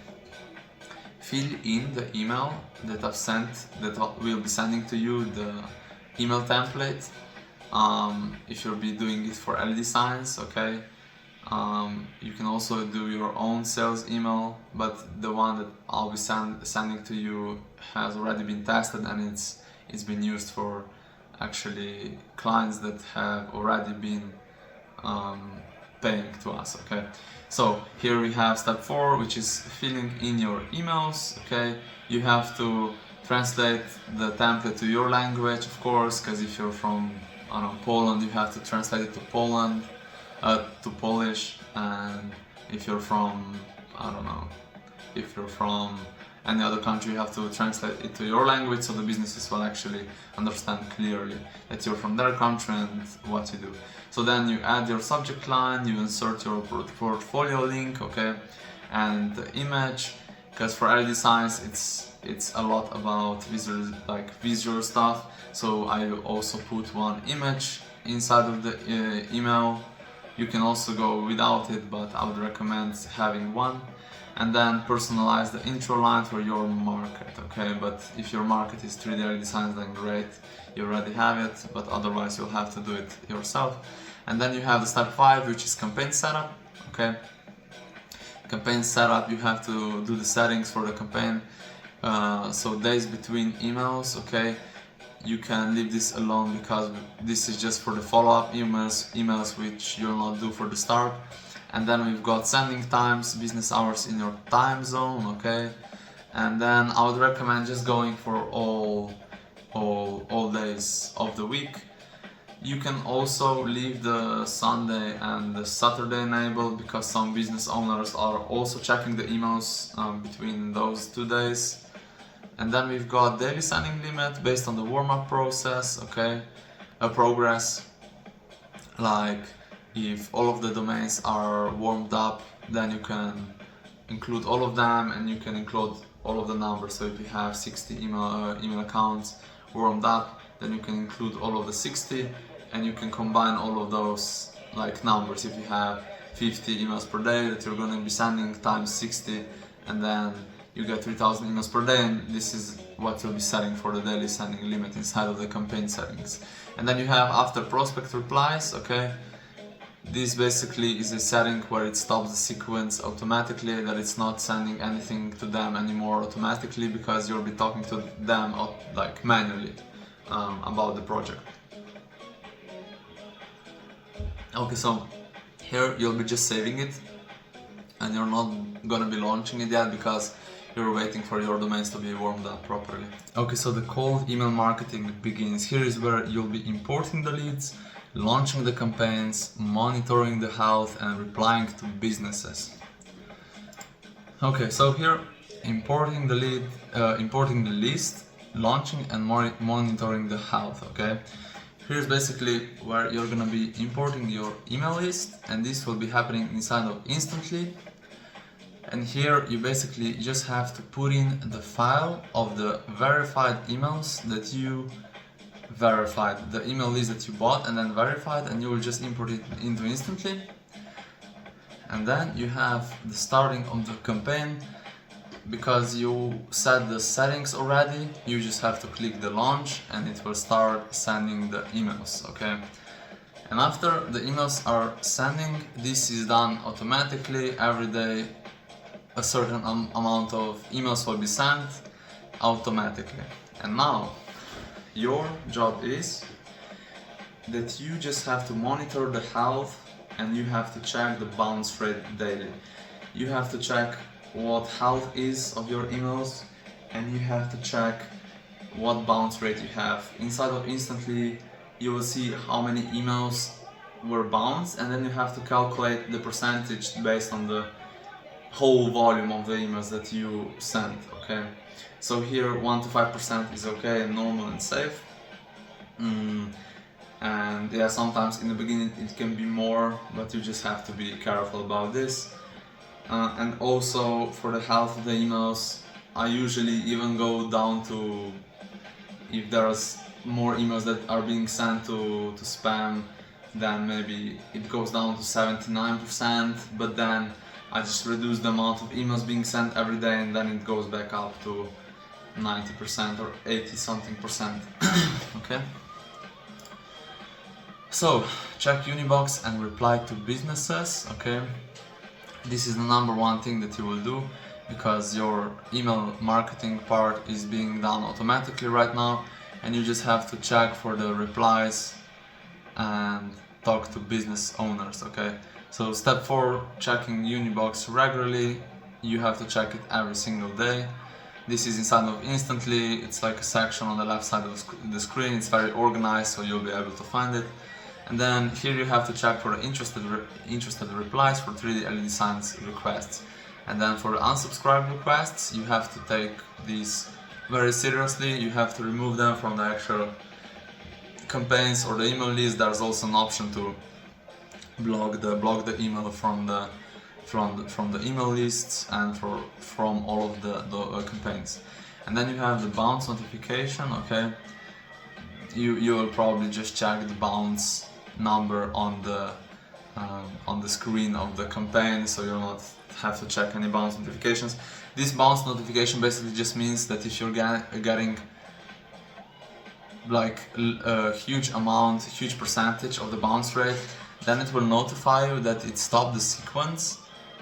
fill in the email that I've sent, that will be sending to you, the email template. If you'll be doing it for LED signs, okay, You can also do your own sales email, but the one that I'll be sending to you has already been tested, and it's been used for actually clients that have already been paying to us. Okay, so here we have step 4, which is filling in your emails. Okay, you have to translate the template to your language, of course, because if you're from, I don't know, Poland, you have to translate it to Polish, and if you're from, I don't know, if you're from any other country, you have to translate it to your language, so the businesses will actually understand clearly that you're from their country and what you do. So then you add your subject line, you insert your portfolio link, okay, and the image, because for early designs it's a lot about visual stuff. So I also put one image inside of the email. You can also go without it, but I would recommend having one. And then personalize the intro line for your market, okay? But if your market is 3D designs, then great, you already have it, but otherwise you'll have to do it yourself. And then you have the step 5, which is campaign setup, okay? Campaign setup, you have to do the settings for the campaign. So days between emails, okay? You can leave this alone because this is just for the follow-up emails which you'll not do for the start. And then we've got sending times, business hours in your time zone, okay? And then I would recommend just going for all days of the week. You can also leave the Sunday and the Saturday enabled because some business owners are also checking the emails between those 2 days. And then we've got daily sending limit based on the warm-up process, okay? Progress, like if all of the domains are warmed up, then you can include all of them, and you can include all of the numbers. So if you have 60 email accounts warmed up, then you can include all of the 60, and you can combine all of those like numbers. If you have 50 emails per day that you're going to be sending times 60, and then you get 3,000 emails per day, and this is what you'll be setting for the daily sending limit inside of the campaign settings. And then you have after prospect replies, okay? This basically is a setting where it stops the sequence automatically, that it's not sending anything to them anymore automatically, because you'll be talking to them like manually about the project. Okay, so here you'll be just saving it, and you're not gonna be launching it yet because you're waiting for your domains to be warmed up properly. Okay, so the cold email marketing begins. Here is where you'll be importing the leads, launching the campaigns, monitoring the health, and replying to businesses. Okay, so here importing the lead, importing the list, launching and monitoring the health. Okay, here's basically where you're gonna be importing your email list, and this will be happening inside of Instantly. And here you basically just have to put in the file of the verified emails that you verified, the email list that you bought and then verified, and you will just import it into Instantly. And then you have the starting of the campaign. Because you set the settings already, you just have to click the launch and it will start sending the emails, okay? And after the emails are sending, this is done automatically every day. A certain amount of emails will be sent automatically. And now your job is that you just have to monitor the health, and you have to check the bounce rate daily. You have to check what health is of your emails, and you have to check what bounce rate you have. Inside of Instantly you will see how many emails were bounced, and then you have to calculate the percentage based on the whole volume of the emails that you sent, okay? So here 1 to 5% is okay and normal and safe. And yeah, sometimes in the beginning it can be more, but you just have to be careful about this. And also for the health of the emails, I usually even go down to, if there's more emails that are being sent to spam, then maybe it goes down to 79%, but then I just reduce the amount of emails being sent every day, and then it goes back up to 90% or 80 something percent. Okay. So check Unibox and reply to businesses, okay? This is the number one thing that you will do, because your email marketing part is being done automatically right now, and you just have to check for the replies and talk to business owners, okay? So step 4, checking Unibox regularly. You have to check it every single day. This is inside of Instantly. It's like a section on the left side of the screen. It's very organized, so you'll be able to find it. And then here you have to check for the interested replies for 3D LED signs requests. And then for the unsubscribe requests, you have to take these very seriously. You have to remove them from the actual campaigns or the email list. There's also an option to block the email from the email lists and from all of the campaigns. And then you have the bounce notification, okay? You will probably just check the bounce number on the screen of the campaign, so you'll not have to check any bounce notifications. This bounce notification basically just means that if you're getting like a huge percentage of the bounce rate, then it will notify you that it stopped the sequence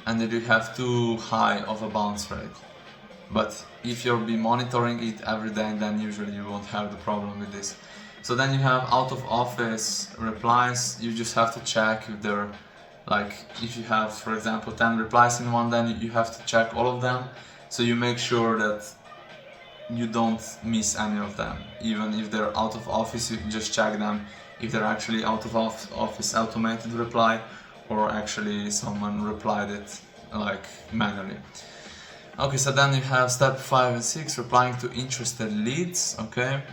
and that you have too high of a bounce rate. But if you'll be monitoring it every day, then usually you won't have the problem with this. So then you have out of office replies. You just have to check if they're like, if you have, for example, 10 replies in one, then you have to check all of them. So you make sure that you don't miss any of them. Even if they're out of office, you just check them if they're actually out of office automated reply, or actually someone replied it like manually. Okay, so then you have step 5 and 6, replying to interested leads, okay?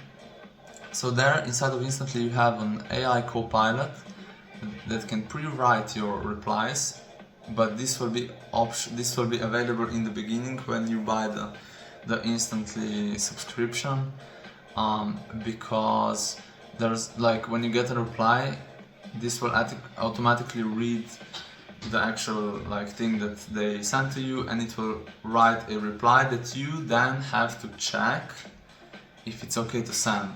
So there, inside of Instantly, you have an AI co-pilot that can pre-write your replies, but this will be available in the beginning when you buy the Instantly subscription, because there's like, when you get a reply, this will automatically read the actual like thing that they sent to you, and it will write a reply that you then have to check if it's okay to send.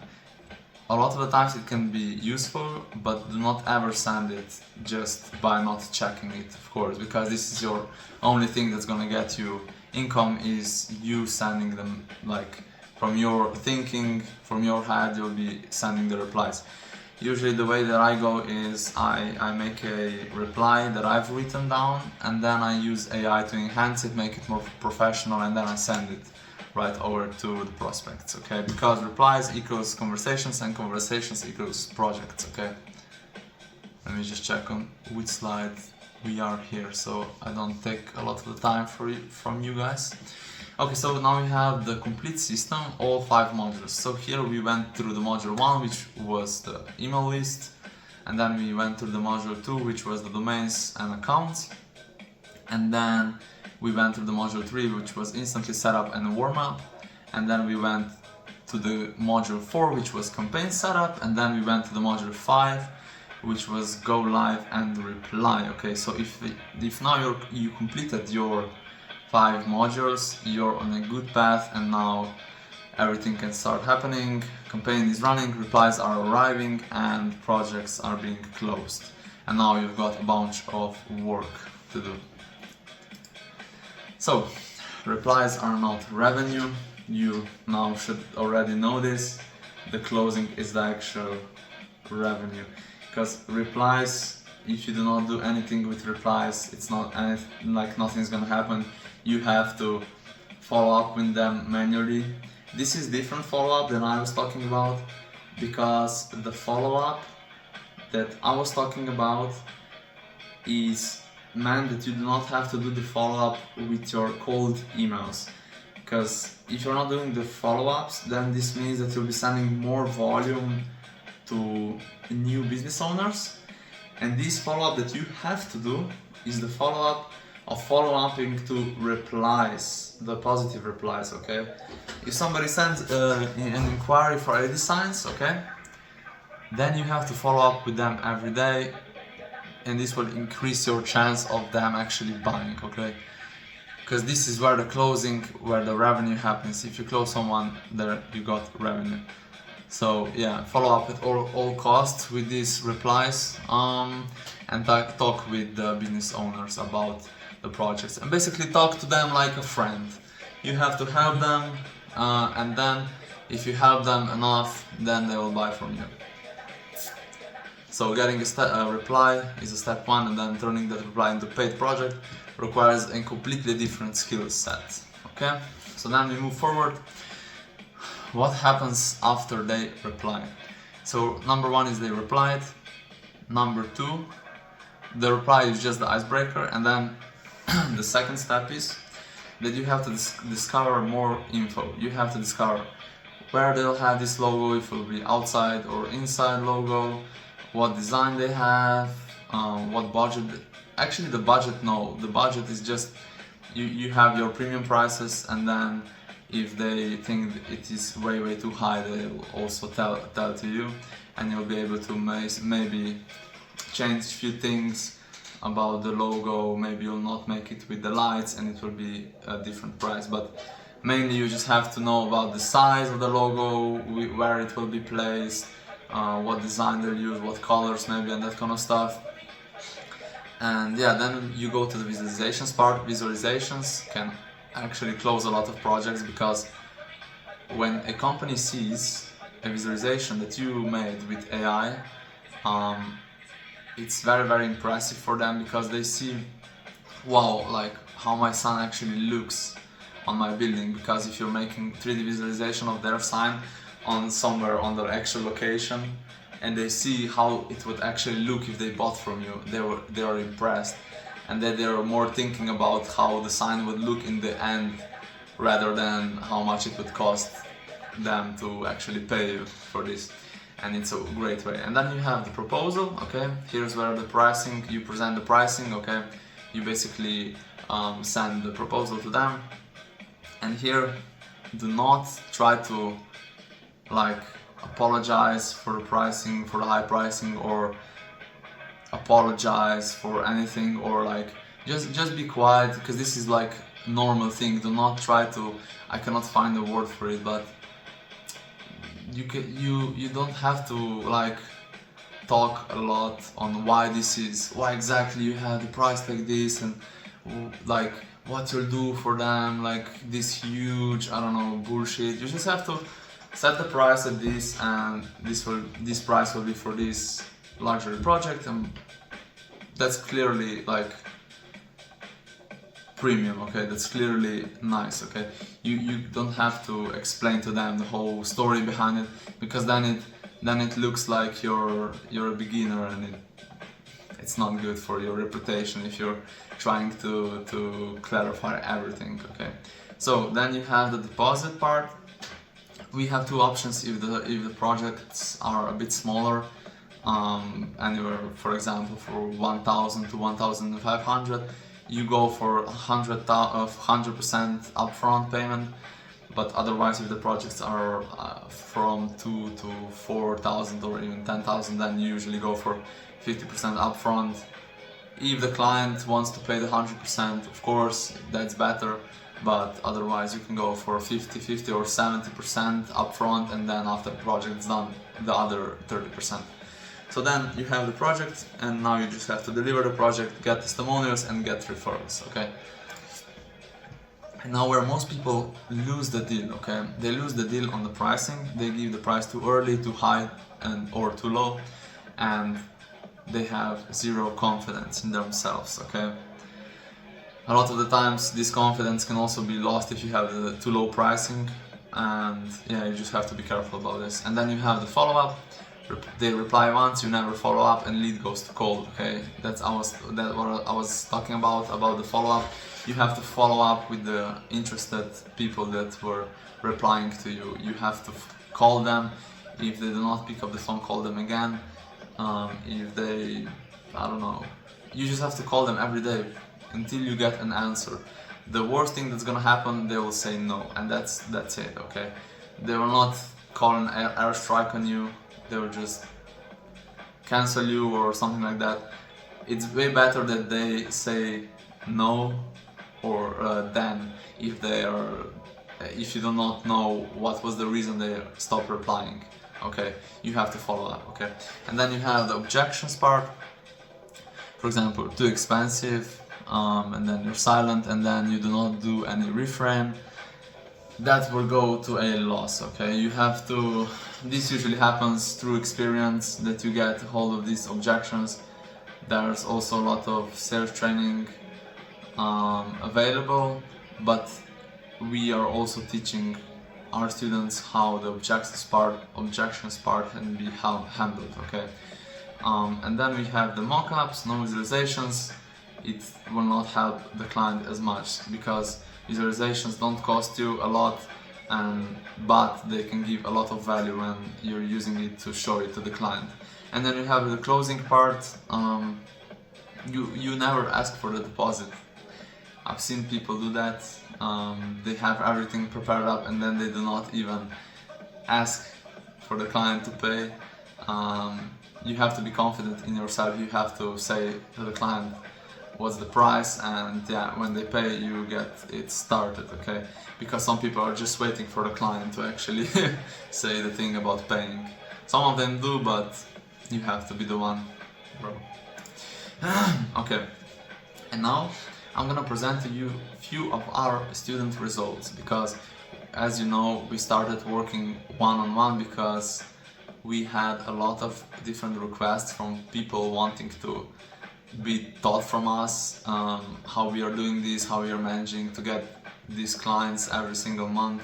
A lot of the times it can be useful, but do not ever send it just by not checking it, of course, because this is your only thing that's gonna get you income, is you sending them, like from your thinking, from your head, you'll be sending the replies. Usually the way that I go is I make a reply that I've written down, and then I use AI to enhance it, make it more professional, and then I send it right over to the prospects, okay? Because replies equals conversations, and conversations equals projects, okay? Let me just check on which slide we are here, so I don't take a lot of the time from you guys. Okay, so now we have the complete system, all 5 modules. So here we went through the module 1, which was the email list, and then we went through the module 2, which was the domains and accounts, and then we went through the module 3, which was Instantly setup and warm up, and then we went to the module 4, which was campaign setup, and then we went to the module 5, which was go live and reply. Okay, so if now you completed your 5 modules, you're on a good path, and now everything can start happening. Campaign is running, replies are arriving, and projects are being closed. And now you've got a bunch of work to do. So, replies are not revenue. You now should already know this. The closing is the actual revenue. Because replies, if you do not do anything with replies, it's not like nothing's gonna happen. You have to follow up with them manually. This is different follow-up than I was talking about, because the follow-up that I was talking about is meant that you do not have to do the follow-up with your cold emails. Because if you're not doing the follow-ups, then this means that you'll be sending more volume to new business owners, and this follow-up that you have to do is the follow-up of follow-upping to replies, the positive replies, okay? If somebody sends an inquiry for LED signs, okay, then you have to follow up with them every day, and this will increase your chance of them actually buying, okay? Because this is where the closing, where the revenue happens. If you close someone, there you got revenue. So yeah, follow up at all costs with these replies, and talk with the business owners about the projects, and basically talk to them like a friend. You have to help them, and then if you help them enough, then they will buy from you. So getting a reply is a step one, and then turning that reply into paid project requires a completely different skill set. Okay, so then we move forward. What happens after they reply? So number one is they replied. Number two, the reply is just the icebreaker, and then the second step is that you have to discover more info. You have to discover where they'll have this logo, if it will be outside or inside logo, what design they have, what budget. Actually the budget, no, the budget is just you have your premium prices, and then if they think it is way too high, they'll also tell to you, and you'll be able to maybe change a few things about the logo. Maybe you'll not make it with the lights and it will be a different price, but mainly you just have to know about the size of the logo, where it will be placed, what design they'll use, what colors maybe, and that kind of stuff. And yeah, then you go to the visualizations part. Visualizations can actually close a lot of projects, because when a company sees a visualization that you made with AI, it's very impressive for them, because they see, wow, like how my sign actually looks on my building. Because if you're making 3D visualization of their sign on somewhere on their actual location, and they see how it would actually look if they bought from you, they are impressed, and then they are more thinking about how the sign would look in the end, rather than how much it would cost them to actually pay you for this. And it's a great way. And then you have the proposal. Okay, here's where the pricing, you present the pricing. Okay, you basically send the proposal to them, and here do not try to like apologize for the pricing, for the high pricing, or apologize for anything, or like just be quiet, because this is like normal thing. Do not try to, I cannot find a word for it, but you don't have to like talk a lot on why exactly you have the price like this, and like what you'll do for them, like this huge, I don't know, bullshit. You just have to set the price at this, and this price will be for this luxury project, and that's clearly like premium. Okay, that's clearly nice. Okay, you don't have to explain to them the whole story behind it, because then it looks like you're a beginner, and it's not good for your reputation if you're trying to clarify everything. Okay, so then you have the deposit part. We have two options if the projects are a bit smaller, anywhere, for example, for 1,000 to 1,500, you go for 100% upfront payment. But otherwise, if the projects are from 2 to 4,000 or even 10,000, then you usually go for 50% upfront. If the client wants to pay the 100%, of course, that's better. But otherwise you can go for 50 or 70% upfront, and then after the project is done, the other 30%. So then you have the project, and now you just have to deliver the project, get testimonials, and get referrals. Okay. And now where most people lose the deal, okay, they lose the deal on the pricing. They give the price too early, too high, or too low, and they have zero confidence in themselves. Okay. A lot of the times this confidence can also be lost if you have the too low pricing, and yeah, you just have to be careful about this. And then you have the follow-up. They reply once, you never follow up, and lead goes to cold. Okay, that's what I was talking about the follow-up. You have to follow up with the interested people that were replying to you. You have to call them. If they do not pick up the phone, call them again. If they, I don't know, you just have to call them every day until you get an answer. The worst thing that's gonna happen, they will say no, and that's it. Okay, they will not call an airstrike on you. They will just cancel you or something like that. It's way better that they say no, or than if you do not know what was the reason they stopped replying. okay, you have to follow up, okay. And then you have the objections part, for example, too expensive, and then you're silent, and then you do not do any reframe. That will go to a loss, okay. You have to, this usually happens through experience, that you get hold of these objections. There's also a lot of sales training available, but we are also teaching our students how the objections part can be handled, okay. And then we have the mock-ups, no visualizations. It will not help the client as much, because visualizations don't cost you a lot, but they can give a lot of value when you're using it to show it to the client. And then you have the closing part. You never ask for the deposit. I've seen people do that. They have everything prepared up and then they do not even ask for the client to pay. You have to be confident in yourself. You have to say to the client what's the price, and yeah, when they pay you get it started, okay? Because some people are just waiting for the client to actually say the thing about paying. Some of them do, but you have to be the one, bro. Okay, and now I'm gonna present to you a few of our student results, because as you know, we started working one-on-one because we had a lot of different requests from people wanting to be taught from us, how we are doing this, how we are managing to get these clients every single month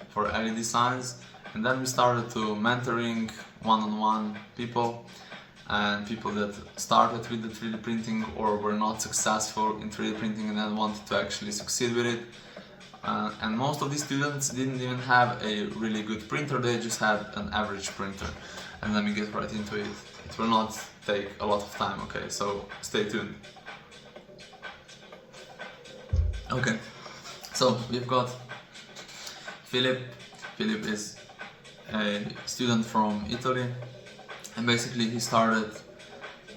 for LED signs. And then we started to mentoring one-on-one people, and people that started with the 3D printing or were not successful in 3D printing and then wanted to actually succeed with it. And most of these students didn't even have a really good printer, they just had an average printer. And let me get right into it. It will not take a lot of time, okay, so stay tuned. Okay, so we've got Philip. Philip is a student from Italy, and basically he started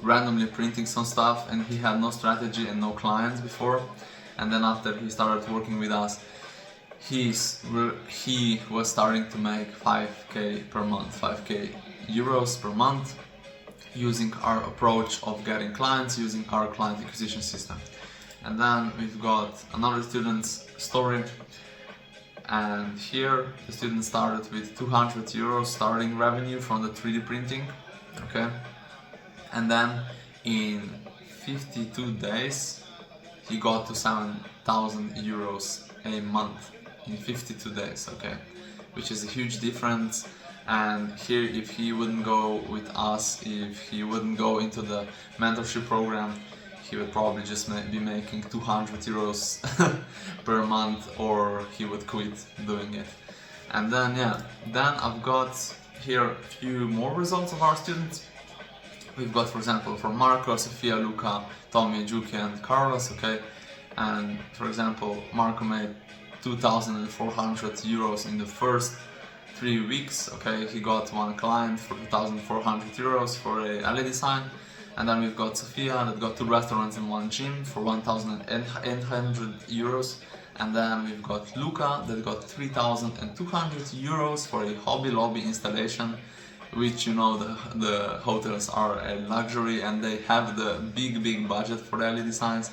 randomly printing some stuff, and he had no strategy and no clients before. And then after he started working with us, he was starting to make 5k per month, 5k euros per month, using our approach of getting clients, using our client acquisition system. And then we've got another student's story, and here the student started with 200 euros starting revenue from the 3D printing, okay, and then in 52 days he got to 7,000 euros a month in 52 days, okay, which is a huge difference. And here, if he wouldn't go with us, if he wouldn't go into the mentorship program, he would probably just be making 200 euros per month, or he would quit doing it. And then yeah, then I've got here a few more results of our students. We've got, for example, from Marco, Sofia, Luca, Tommy, Juki and Carlos, okay. And for example, Marco made 2,400 euros in the first 3 weeks, okay. He got one client for 2,400 euros for a LED sign. And then we've got Sofia that got 2 restaurants and 1 gym for 1,800 euros. And then we've got Luca that got 3,200 euros for a hobby lobby installation, which, you know, the hotels are a luxury and they have the big budget for the LED signs.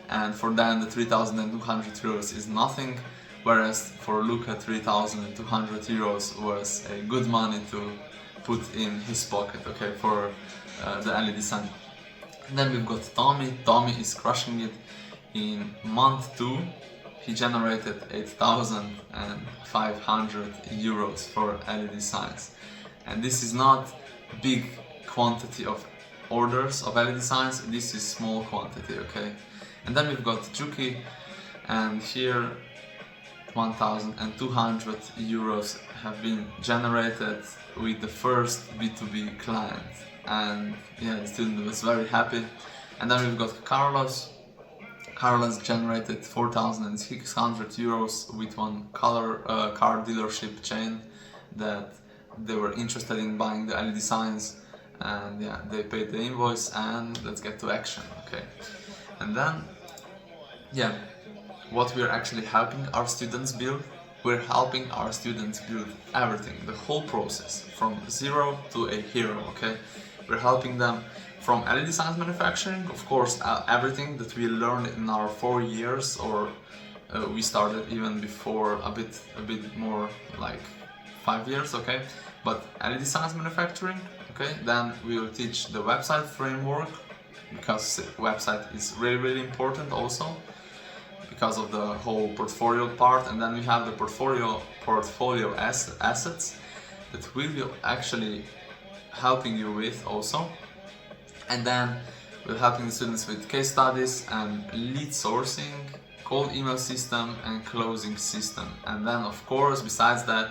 And for them the 3,200 euros is nothing. Whereas for Luca, 3,200 euros was a good money to put in his pocket, okay, for the LED sign. And then we've got Tommy. Tommy is crushing it. In month 2, he generated 8,500 euros for LED signs. And this is not big quantity of orders of LED signs, this is small quantity, okay. And then we've got Juki, and here 1,200 euros have been generated with the first B2B client, and yeah, the student was very happy. And then we've got Carlos. Carlos generated 4,600 euros with one car dealership chain that they were interested in buying the LED signs, and yeah, they paid the invoice, and let's get to action, okay. And then yeah, what we are actually helping our students build we're helping our students build everything, the whole process, from zero to a hero, okay? We're helping them from LED science manufacturing, of course, everything that we learned in our 4 years, or we started even before, a bit more like 5 years, okay? But LED science manufacturing, okay? Then we will teach the website framework, because website is really important also, because of the whole portfolio part. And then we have the portfolio assets that we will actually helping you with also. And then we're helping the students with case studies and lead sourcing, cold email system and closing system. And then of course, besides that,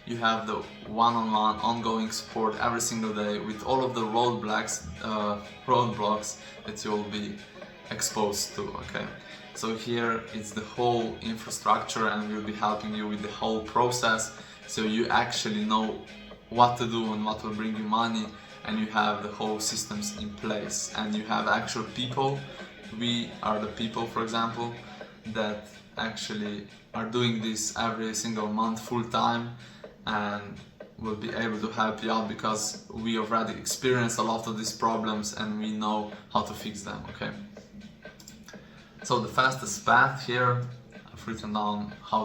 you have the one-on-one ongoing support every single day with all of the roadblocks that you'll be exposed to, okay? So here it's the whole infrastructure, and we'll be helping you with the whole process, so you actually know what to do and what will bring you money, and you have the whole systems in place, and you have actual people. We are the people, for example, that actually are doing this every single month full time, and will be able to help you out because we already experienced a lot of these problems and we know how to fix them, okay? So the fastest path here, I've written down how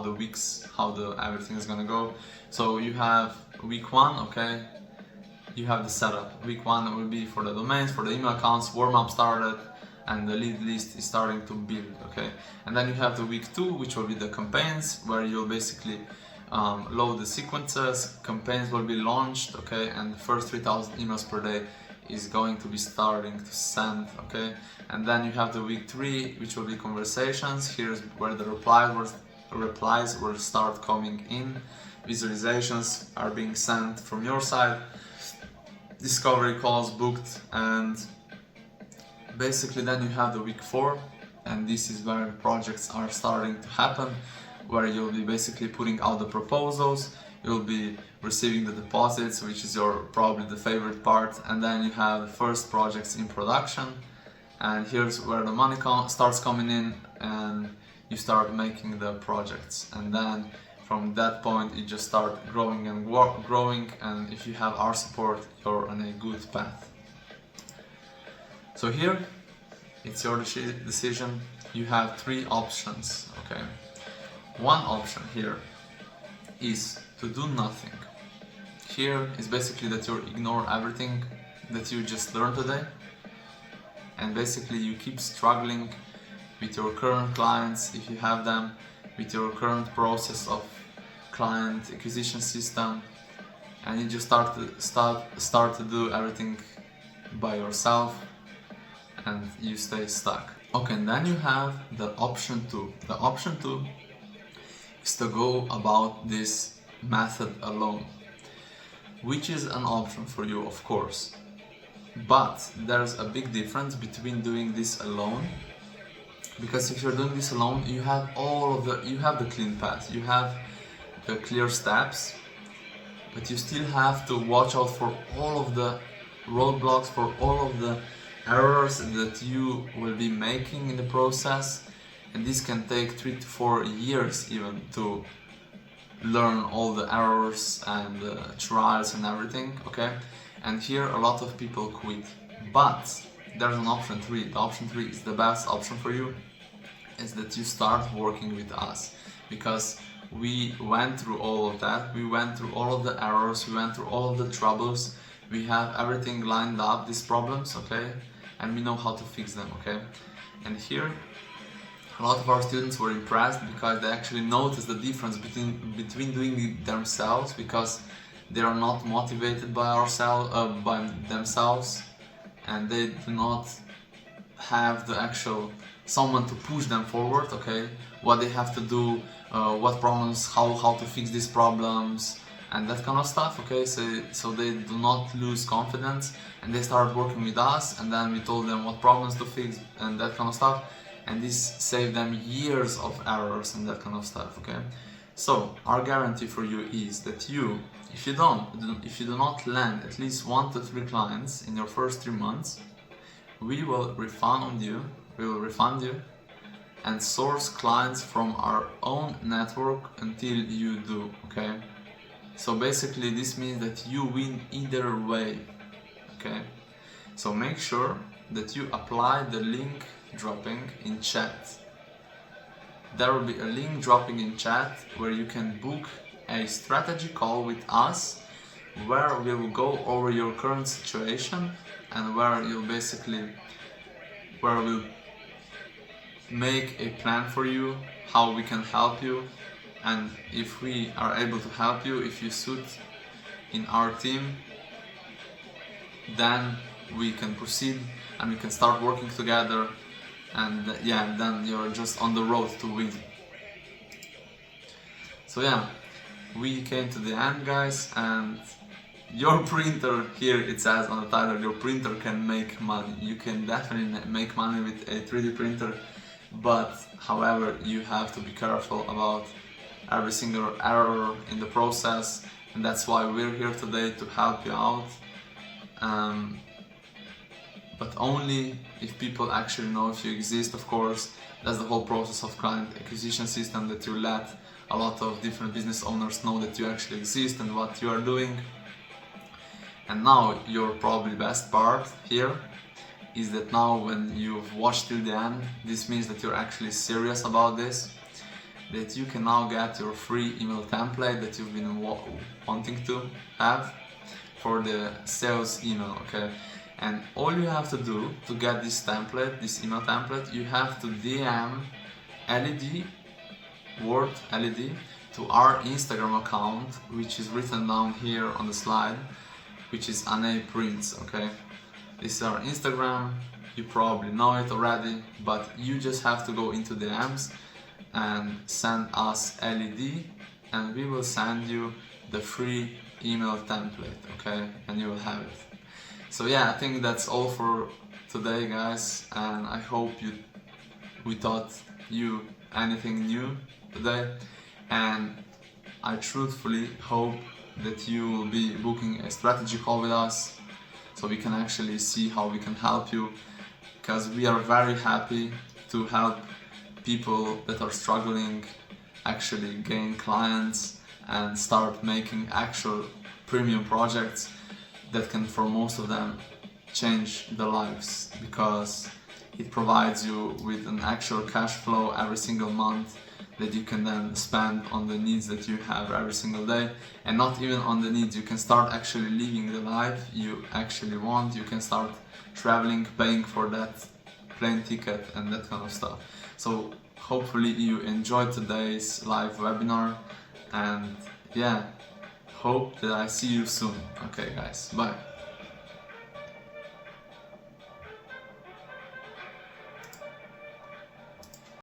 everything is gonna go. So you have week 1, okay? You have the setup. Week 1 will be for the domains, for the email accounts, warm-up started, and the lead list is starting to build, okay? And then you have the week 2, which will be the campaigns, where you'll basically load the sequences, campaigns will be launched, okay? And the first 3,000 emails per day is going to be starting to send, okay? And then you have the week 3, which will be conversations. Here's where the replies will start coming in, visualizations are being sent from your side, discovery calls booked, and basically then you have the week 4, and this is where the projects are starting to happen, where you'll be basically putting out the proposals, you'll be receiving the deposits, which is probably the favorite part, and then you have the first projects in production, and here's where the money starts coming in, and you start making the projects, and then from that point you just start growing and growing, and if you have our support, you're on a good path. So here, it's your decision. You have 3 options, okay? One option here is to do nothing. Here is basically that you ignore everything that you just learned today, and basically you keep struggling with your current clients, if you have them, with your current process of client acquisition system, and you just start to do everything by yourself, and you stay stuck. Okay, and then you have the option 2. The option 2 is to go about this method alone, which is an option for you, of course. But there's a big difference between doing this alone, because if you're doing this alone, you have the clean path, you have the clear steps, but you still have to watch out for all of the roadblocks, for all of the errors that you will be making in the process, and this can take 3 to 4 years even to learn all the errors and trials and everything, okay? And here a lot of people quit, but there's an option 3. The option 3 is the best option for you, is that you start working with us, because we went through all of that, we went through all of the errors, we went through all of the troubles, we have everything lined up, these problems, okay? And we know how to fix them, okay? And here a lot of our students were impressed because they actually noticed the difference between doing it themselves, because they are not motivated by themselves, and they do not have the actual someone to push them forward, okay? What they have to do, what problems, how to fix these problems, and that kind of stuff, okay? So they do not lose confidence, and they start working with us, and then we told them what problems to fix and that kind of stuff, and this saved them years of errors and that kind of stuff, okay? So our guarantee for you is that if you do not land at least 1 to 3 clients in your first 3 months, we will refund you, and source clients from our own network until you do, okay? So basically this means that you win either way, okay? So make sure that you apply the link dropping in chat. There will be a link dropping in chat where you can book a strategy call with us, where we will go over your current situation and where we'll make a plan for you, how we can help you, and if we are able to help you, if you suit in our team, then we can proceed and we can start working together, and yeah, then you're just on the road to win. So yeah, we came to the end, guys, and your printer, here it says on the title, your printer can make money. You can definitely make money with a 3D printer, but however, you have to be careful about every single error in the process, and that's why we're here today, to help you out. But only if people actually know if you exist, of course. That's the whole process of client acquisition system, that you let a lot of different business owners know that you actually exist and what you are doing. And now your probably best part here is that now when you've watched till the end, this means that you're actually serious about this, that you can now get your free email template that you've been wanting to have for the sales email, okay? And all you have to do to get this template, this email template, you have to DM word LED, to our Instagram account, which is written down here on the slide, which is Ane Prints, okay? This is our Instagram, you probably know it already, but you just have to go into DMs and send us LED, and we will send you the free email template, okay? And you will have it. So yeah, I think that's all for today, guys, and I hope we taught you anything new today, and I truthfully hope that you will be booking a strategy call with us so we can actually see how we can help you, because we are very happy to help people that are struggling actually gain clients and start making actual premium projects that can, for most of them, change their lives, because it provides you with an actual cash flow every single month that you can then spend on the needs that you have every single day, and not even on the needs. You can start actually living the life you actually want. You can start traveling, paying for that plane ticket and that kind of stuff. So hopefully you enjoyed today's live webinar, and yeah, hope that I see you soon. Okay guys, bye.